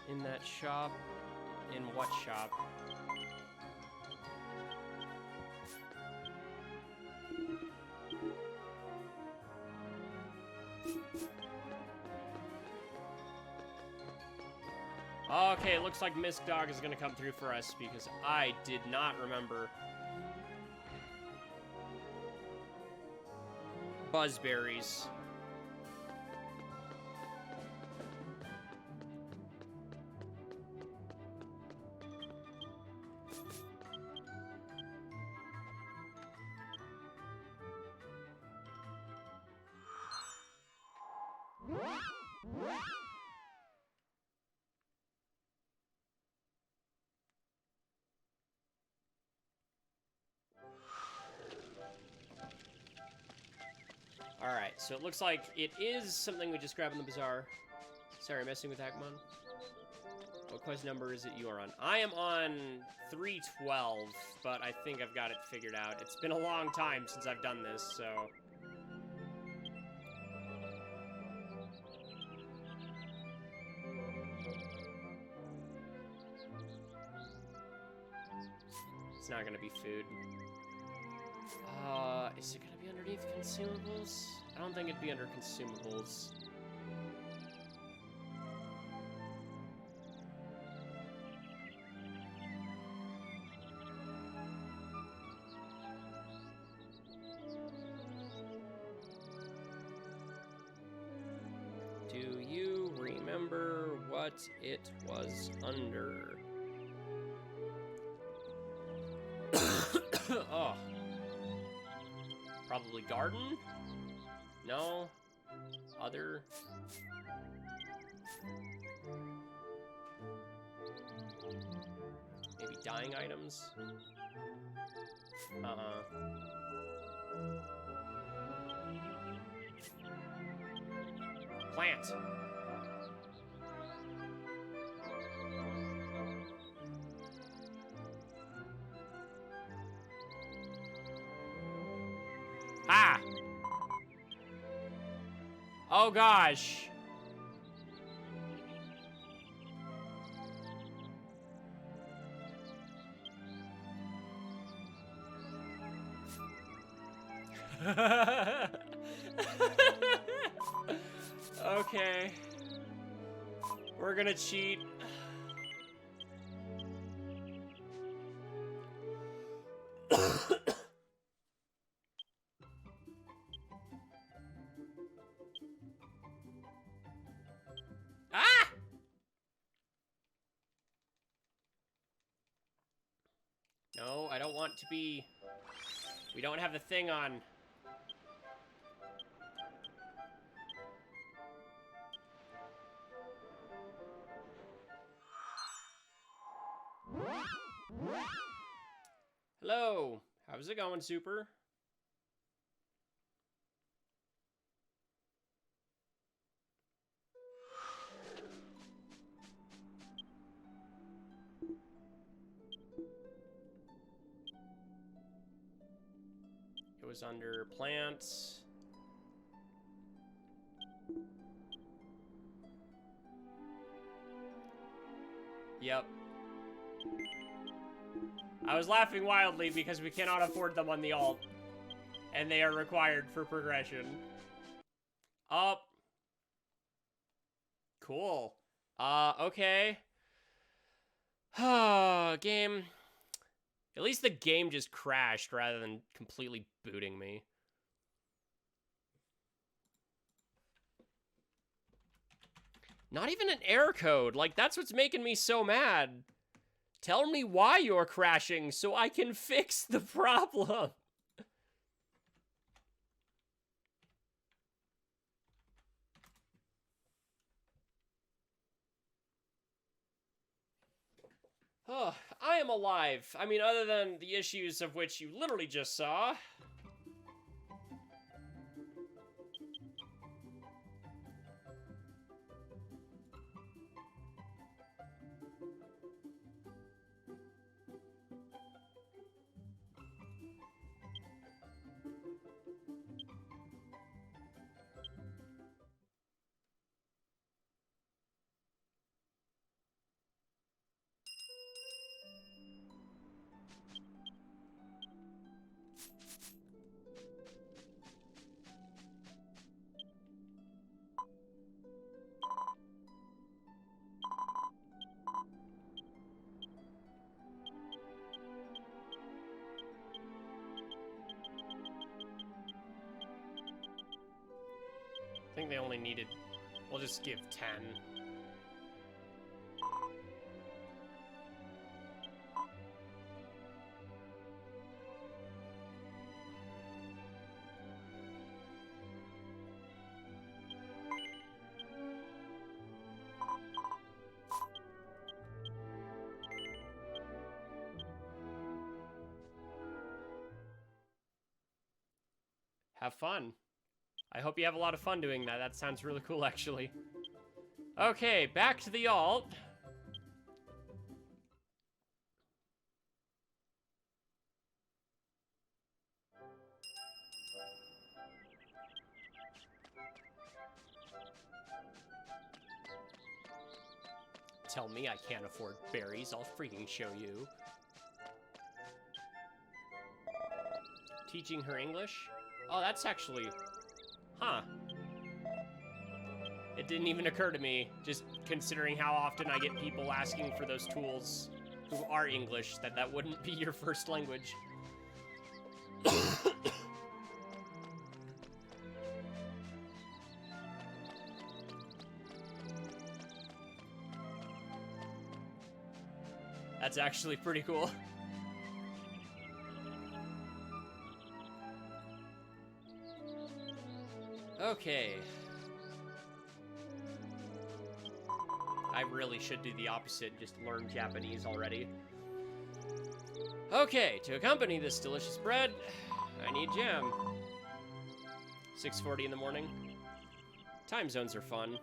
In that shop? In what shop? Okay, it looks like Miss Dog is gonna come through for us because I did not remember. Buzzberries. Alright, so it looks like it is something we just grabbed in the bazaar. Sorry, messing with Agumon. What quest number is it you are on? I am on 312, but I think I've got it figured out. It's been a long time since I've done this, so... It's not gonna be food. Is it gonna be underneath consumables? I don't think it'd be under consumables. Do you remember what it was under? Oh. Probably garden? No? Other? Maybe dyeing items? Plant! Ah! Oh gosh! Okay. We're gonna cheat. Ah! No, I don't want to be... We don't have the thing on. Hello. How's it going, Super? It was under plants. Yep. I was laughing wildly because we cannot afford them on the alt. And they are required for progression. Up. Cool. Okay. Game. At least the game just crashed rather than completely booting me. Not even an error code. Like, that's what's making me so mad. Tell me why you're crashing so I can fix the problem. Oh, I am alive. I mean, other than the issues of which you literally just saw. I think they only needed... We'll just give 10. Have fun. I hope you have a lot of fun doing that. That sounds really cool, actually. Okay, back to the alt. Tell me I can't afford berries. I'll freaking show you. Teaching her English? Oh, that's actually... Huh. It didn't even occur to me, just considering how often I get people asking for those tools who are English, that wouldn't be your first language. That's actually pretty cool. Okay. I really should do the opposite and just learn Japanese already. Okay, to accompany this delicious bread, I need jam. 6:40 in the morning. Time zones are fun.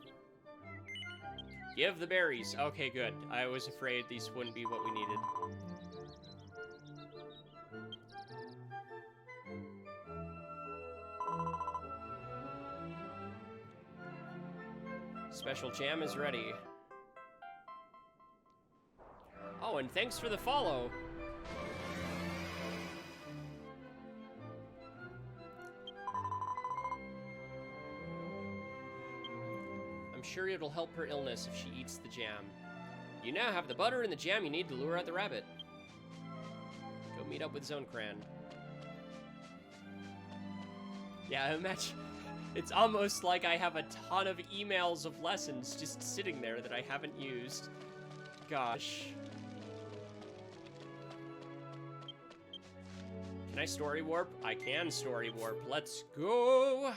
Give the berries. Okay, good. I was afraid these wouldn't be what we needed. Special jam is ready. Oh, and thanks for the follow. I'm sure it'll help her illness if she eats the jam. You now have the butter and the jam you need to lure out the rabbit. Go meet up with Zankrone. Yeah, imagine. It's almost like I have a ton of emails of lessons just sitting there that I haven't used. Gosh. Can I story warp? I can story warp. Let's go!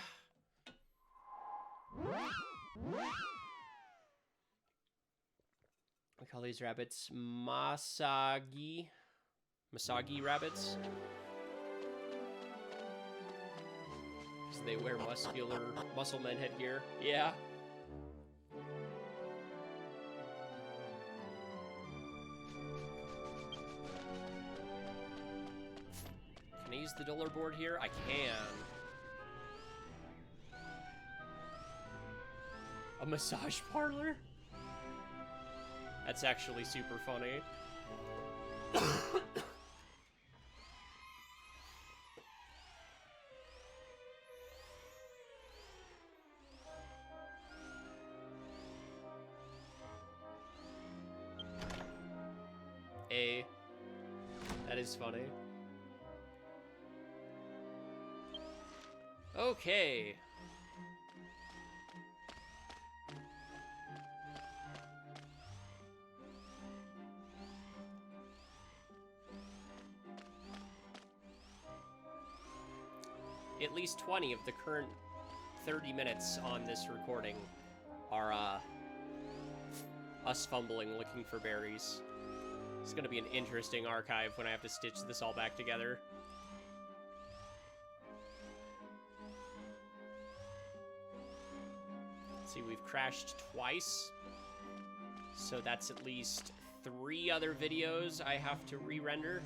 We call these rabbits Masagi. Masagi rabbits. So they wear muscleman headgear. Yeah. Can I use the dollar board here? I can. A massage parlor? That's actually super funny. That is funny. Okay. At least 20 of the current 30 minutes on this recording are us fumbling looking for berries. It's gonna be an interesting archive when I have to stitch this all back together. Let's see, we've crashed twice. So that's at least 3 other videos I have to re-render.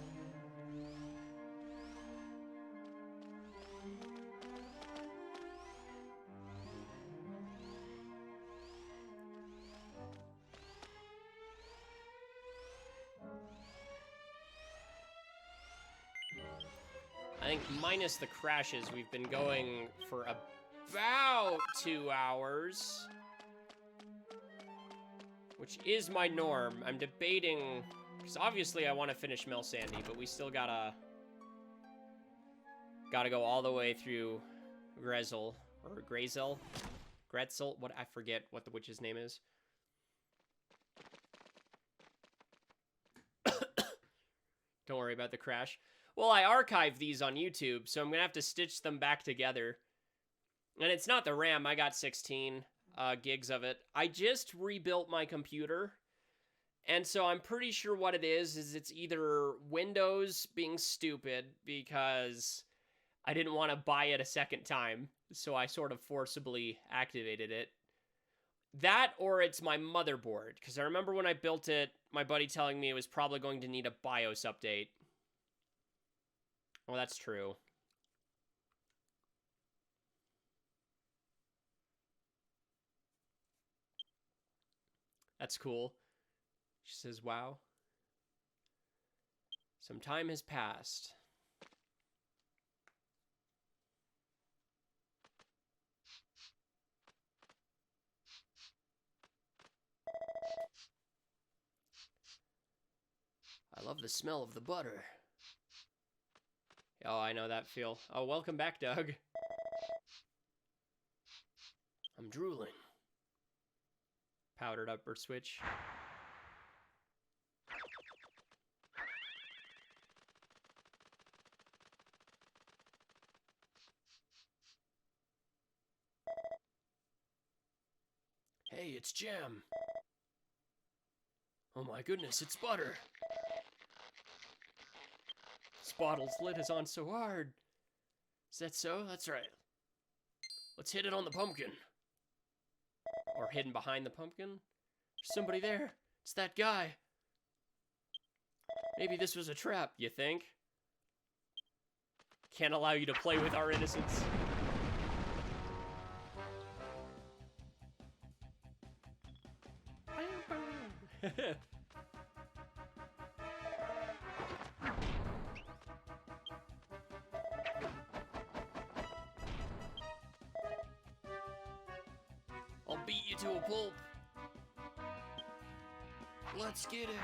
I think minus the crashes, we've been going for about 2 hours. Which is my norm. I'm debating, because obviously I want to finish Mel Sandy, but we still gotta go all the way through Grezel, or Grazel? Gretzel? What? I forget what the witch's name is. Don't worry about the crash. Well, I archived these on YouTube, so I'm going to have to stitch them back together. And it's not the RAM. I got 16 gigs of it. I just rebuilt my computer. And so I'm pretty sure what it is it's either Windows being stupid because I didn't want to buy it a second time. So I sort of forcibly activated it. That or it's my motherboard. Because I remember when I built it, my buddy telling me it was probably going to need a BIOS update. Well, that's true. That's cool. She says, wow. Some time has passed. I love the smell of the butter. Oh, I know that feel. Oh, welcome back, Doug. I'm drooling. Powdered upper switch. Hey, it's jam. Oh my goodness, it's butter. This bottle's lid is on so hard. Is that so? That's right. Let's hit it on the pumpkin. Or hidden behind the pumpkin. There's somebody there. It's that guy. Maybe this was a trap, you think? Can't allow you to play with our innocence. I'll beat you to a pulp. Let's get him.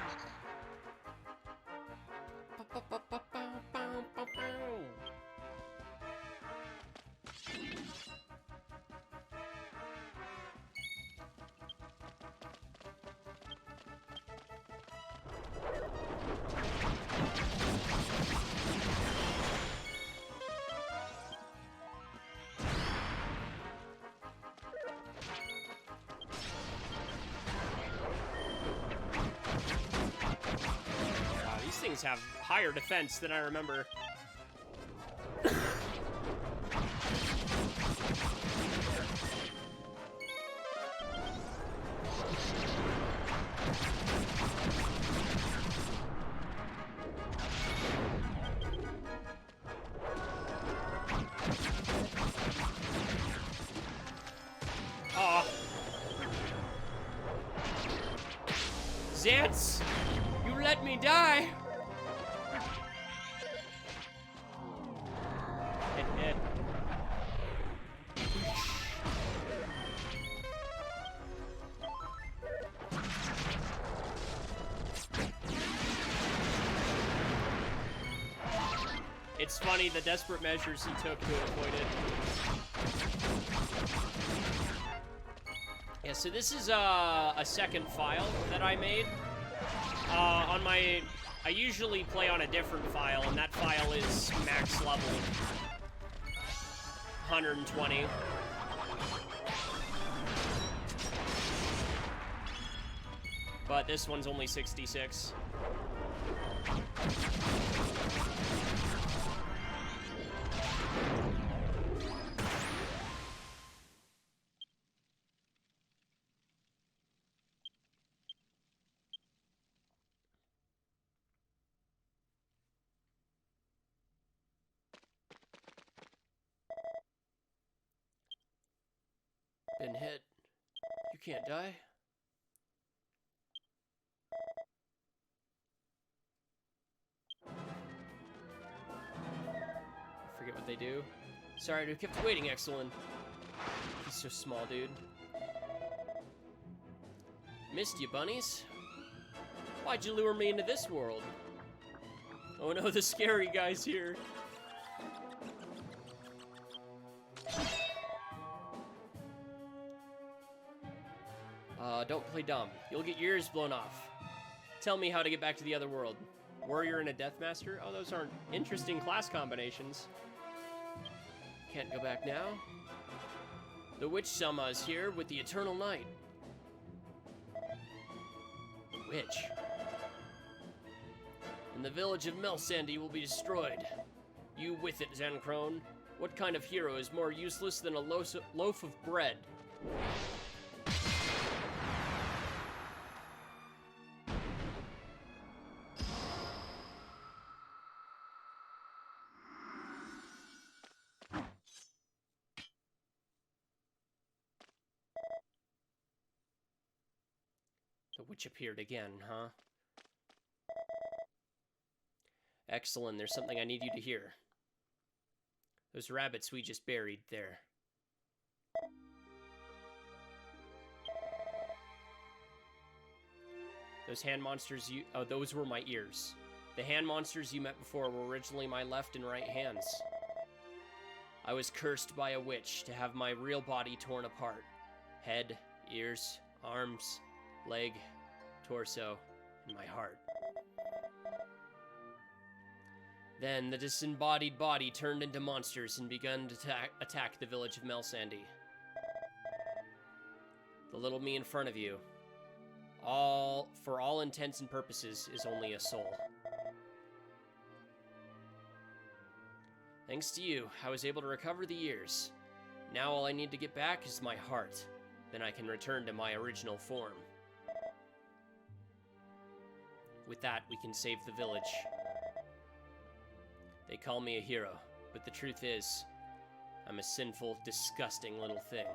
things have higher defense than I remember. Zance! You let me die! It's funny the desperate measures he took to avoid it. Yeah, so this is a second file that I made. On my... I usually play on a different file, and that file is max level. 120. But this one's only 66. Been hit. You can't die. I forget what they do. Sorry to have kept waiting, Excellent. He's so small, dude. Missed you, bunnies. Why'd you lure me into this world? Oh no, the scary guy's here. Don't play dumb. You'll get your ears blown off. Tell me how to get back to the other world. Warrior and a Deathmaster? Oh, those aren't interesting class combinations. Can't go back now. The Witch Selma is here with the Eternal Night. The Witch. And the village of Melsandy will be destroyed. You with it, Zankrone. What kind of hero is more useless than a loaf of bread? The witch appeared again, huh? Excellent, there's something I need you to hear. Those rabbits we just buried there. Those hand monsters you... Oh, those were my ears. The hand monsters you met before were originally my left and right hands. I was cursed by a witch to have my real body torn apart. Head, ears, arms... leg, torso, and my heart. Then the disembodied body turned into monsters and began to attack the village of Melsandy. The little me in front of you, for all intents and purposes, is only a soul. Thanks to you, I was able to recover the ears. Now all I need to get back is my heart. Then I can return to my original form. With that, we can save the village. They call me a hero, but the truth is, I'm a sinful, disgusting little thing.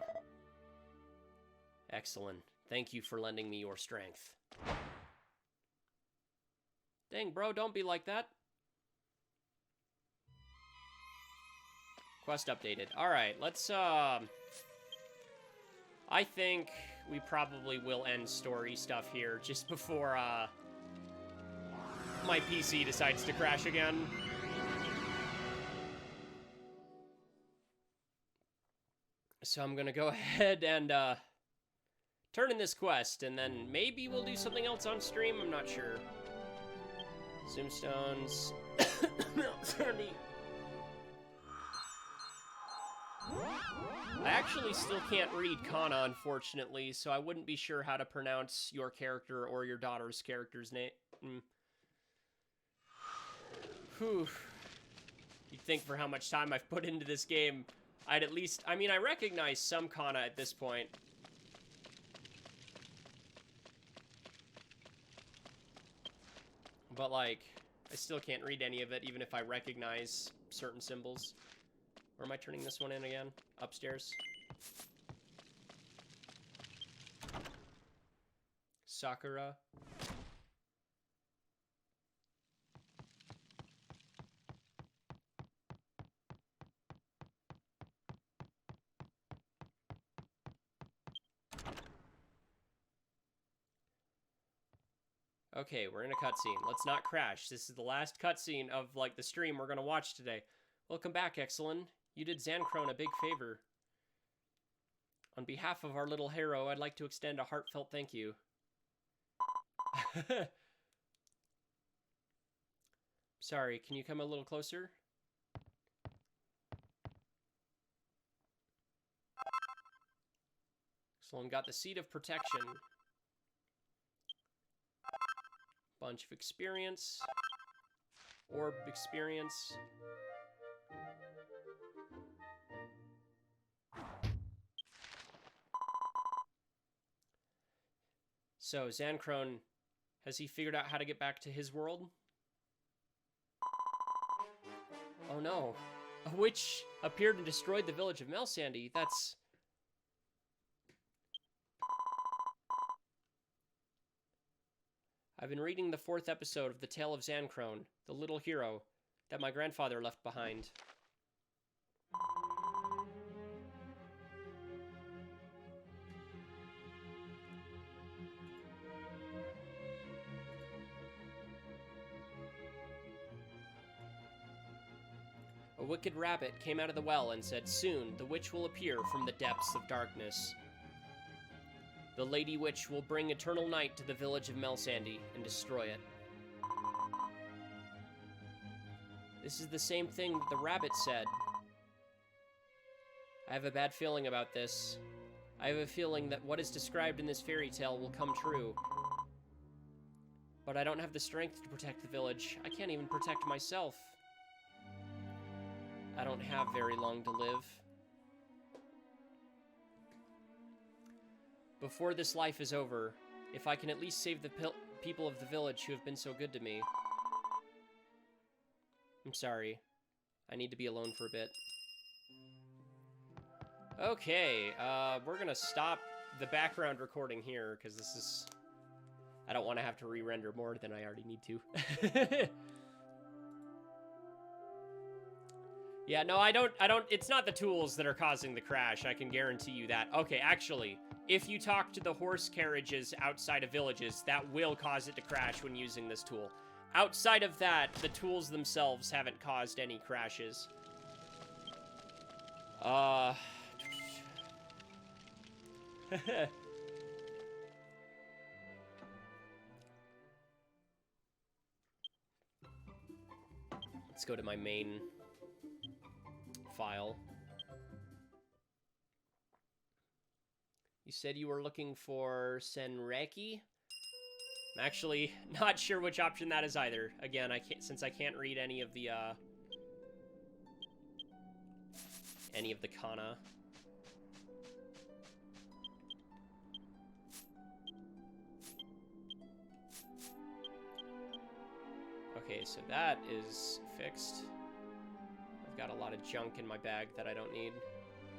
Excellent. Thank you for lending me your strength. Dang, bro, don't be like that. Quest updated. Alright, let's, I think we probably will end story stuff here just before, my PC decides to crash again. So I'm gonna go ahead and, turn in this quest, and then maybe we'll do something else on stream, I'm not sure. Simstones... Sandy. I actually still can't read Kana, unfortunately, so I wouldn't be sure how to pronounce your character or your daughter's character's name. Whew. You'd think for how much time I've put into this game, I'd at least... I mean, I recognize some kana at this point. But, like, I still can't read any of it, even if I recognize certain symbols. Where am I turning this one in again? Upstairs. Sakura. Okay, we're in a cutscene. Let's not crash. This is the last cutscene of, like, the stream we're gonna watch today. Welcome back, Exelin. You did Zankrone a big favor. On behalf of our little hero, I'd like to extend a heartfelt thank you. Sorry, can you come a little closer? Exelin got the Seed of Protection. Bunch of experience. Orb experience. So, Zankrone, has he figured out how to get back to his world? Oh no. A witch appeared and destroyed the village of Melsandy. That's... I've been reading the 4th episode of The Tale of Zankrone, the little hero that my grandfather left behind. A wicked rabbit came out of the well and said, "Soon the witch will appear from the depths of darkness. The Lady Witch will bring eternal night to the village of Melsandy and destroy it." This is the same thing that the rabbit said. I have a bad feeling about this. I have a feeling that what is described in this fairy tale will come true. But I don't have the strength to protect the village. I can't even protect myself. I don't have very long to live. Before this life is over, if I can at least save the people of the village who have been so good to me. I'm sorry. I need to be alone for a bit. Okay, we're gonna stop the background recording here, because this is... I don't want to have to re-render more than I already need to. Yeah, no, I don't, it's not the tools that are causing the crash, I can guarantee you that. Okay, actually, if you talk to the horse carriages outside of villages, that will cause it to crash when using this tool. Outside of that, the tools themselves haven't caused any crashes. Let's go to my main file. You said you were looking for Senreki? I'm actually not sure which option that is either. Again, since I can't read any of the kana. Okay, so that is fixed. I've got a lot of junk in my bag that I don't need.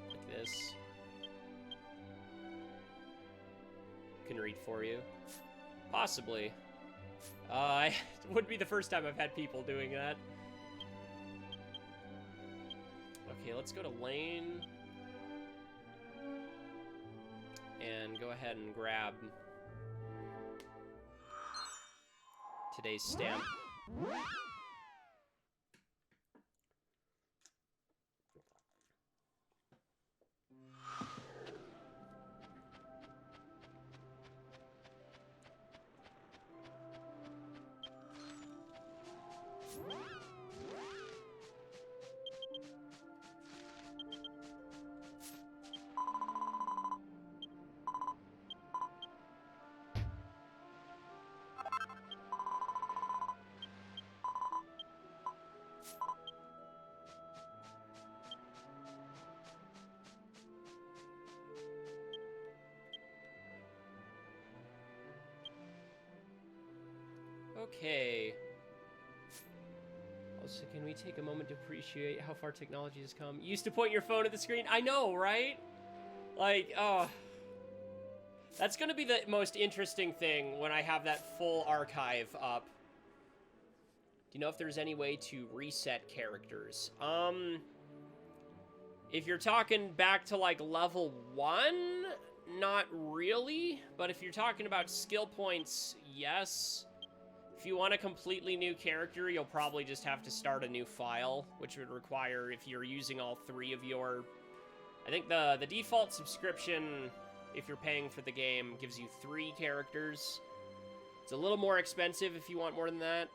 Like this. Can read for you. Possibly. It would be the first time I've had people doing that. Okay, let's go to Lane. And go ahead and grab today's stamp. Okay. Also, can we take a moment to appreciate how far technology has come? You used to point your phone at the screen? I know, right? Like, oh. That's gonna be the most interesting thing when I have that full archive up. Do you know if there's any way to reset characters? If you're talking back to, like, level 1, not really. But if you're talking about skill points, yes. If you want a completely new character, you'll probably just have to start a new file, which would require, if you're using all 3 of your... I think the default subscription, if you're paying for the game, gives you 3 characters. It's a little more expensive if you want more than that.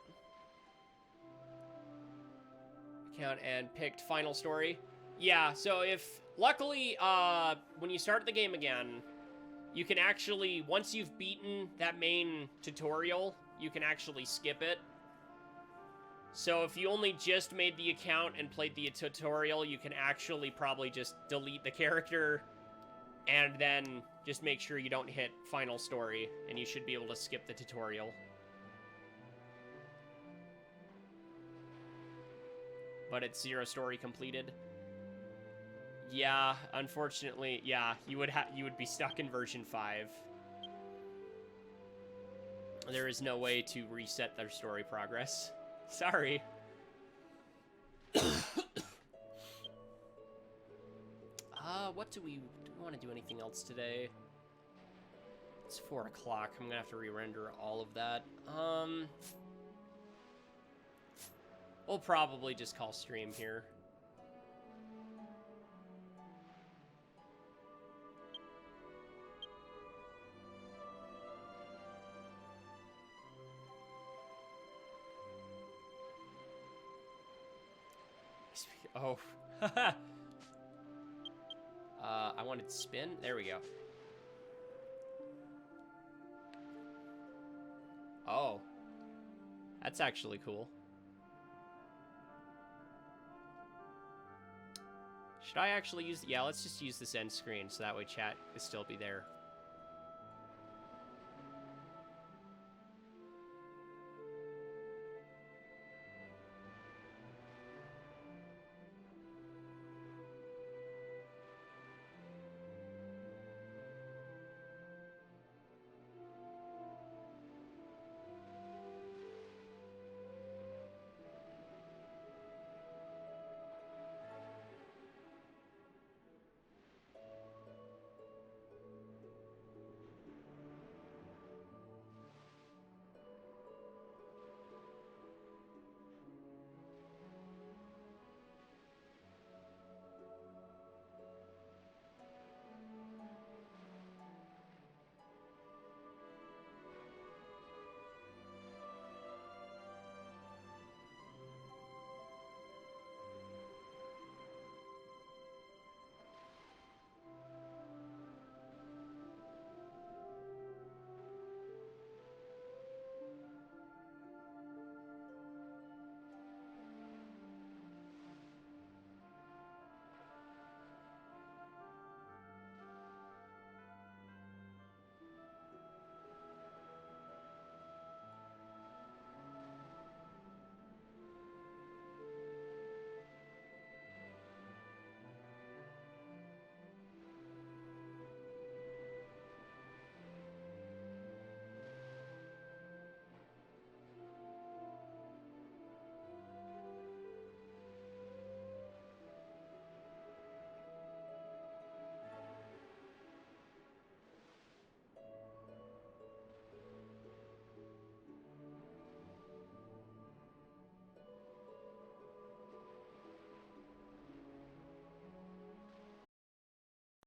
Account and picked final story. Yeah, so if... Luckily, when you start the game again, you can actually, once you've beaten that main tutorial, you can actually skip it. So if you only just made the account and played the tutorial, you can actually probably just delete the character and then just make sure you don't hit final story, and you should be able to skip the tutorial. But it's 0 story completed. Yeah, unfortunately, yeah, you would be stuck in version 5. There is no way to reset their story progress. Sorry. What do we want to do anything else today? It's 4 o'clock. I'm gonna have to re-render all of that. We'll probably just call stream here. Oh. I wanted spin. There we go. Oh. That's actually cool. Should I actually use... Yeah, let's just use this end screen so that way chat will still be there.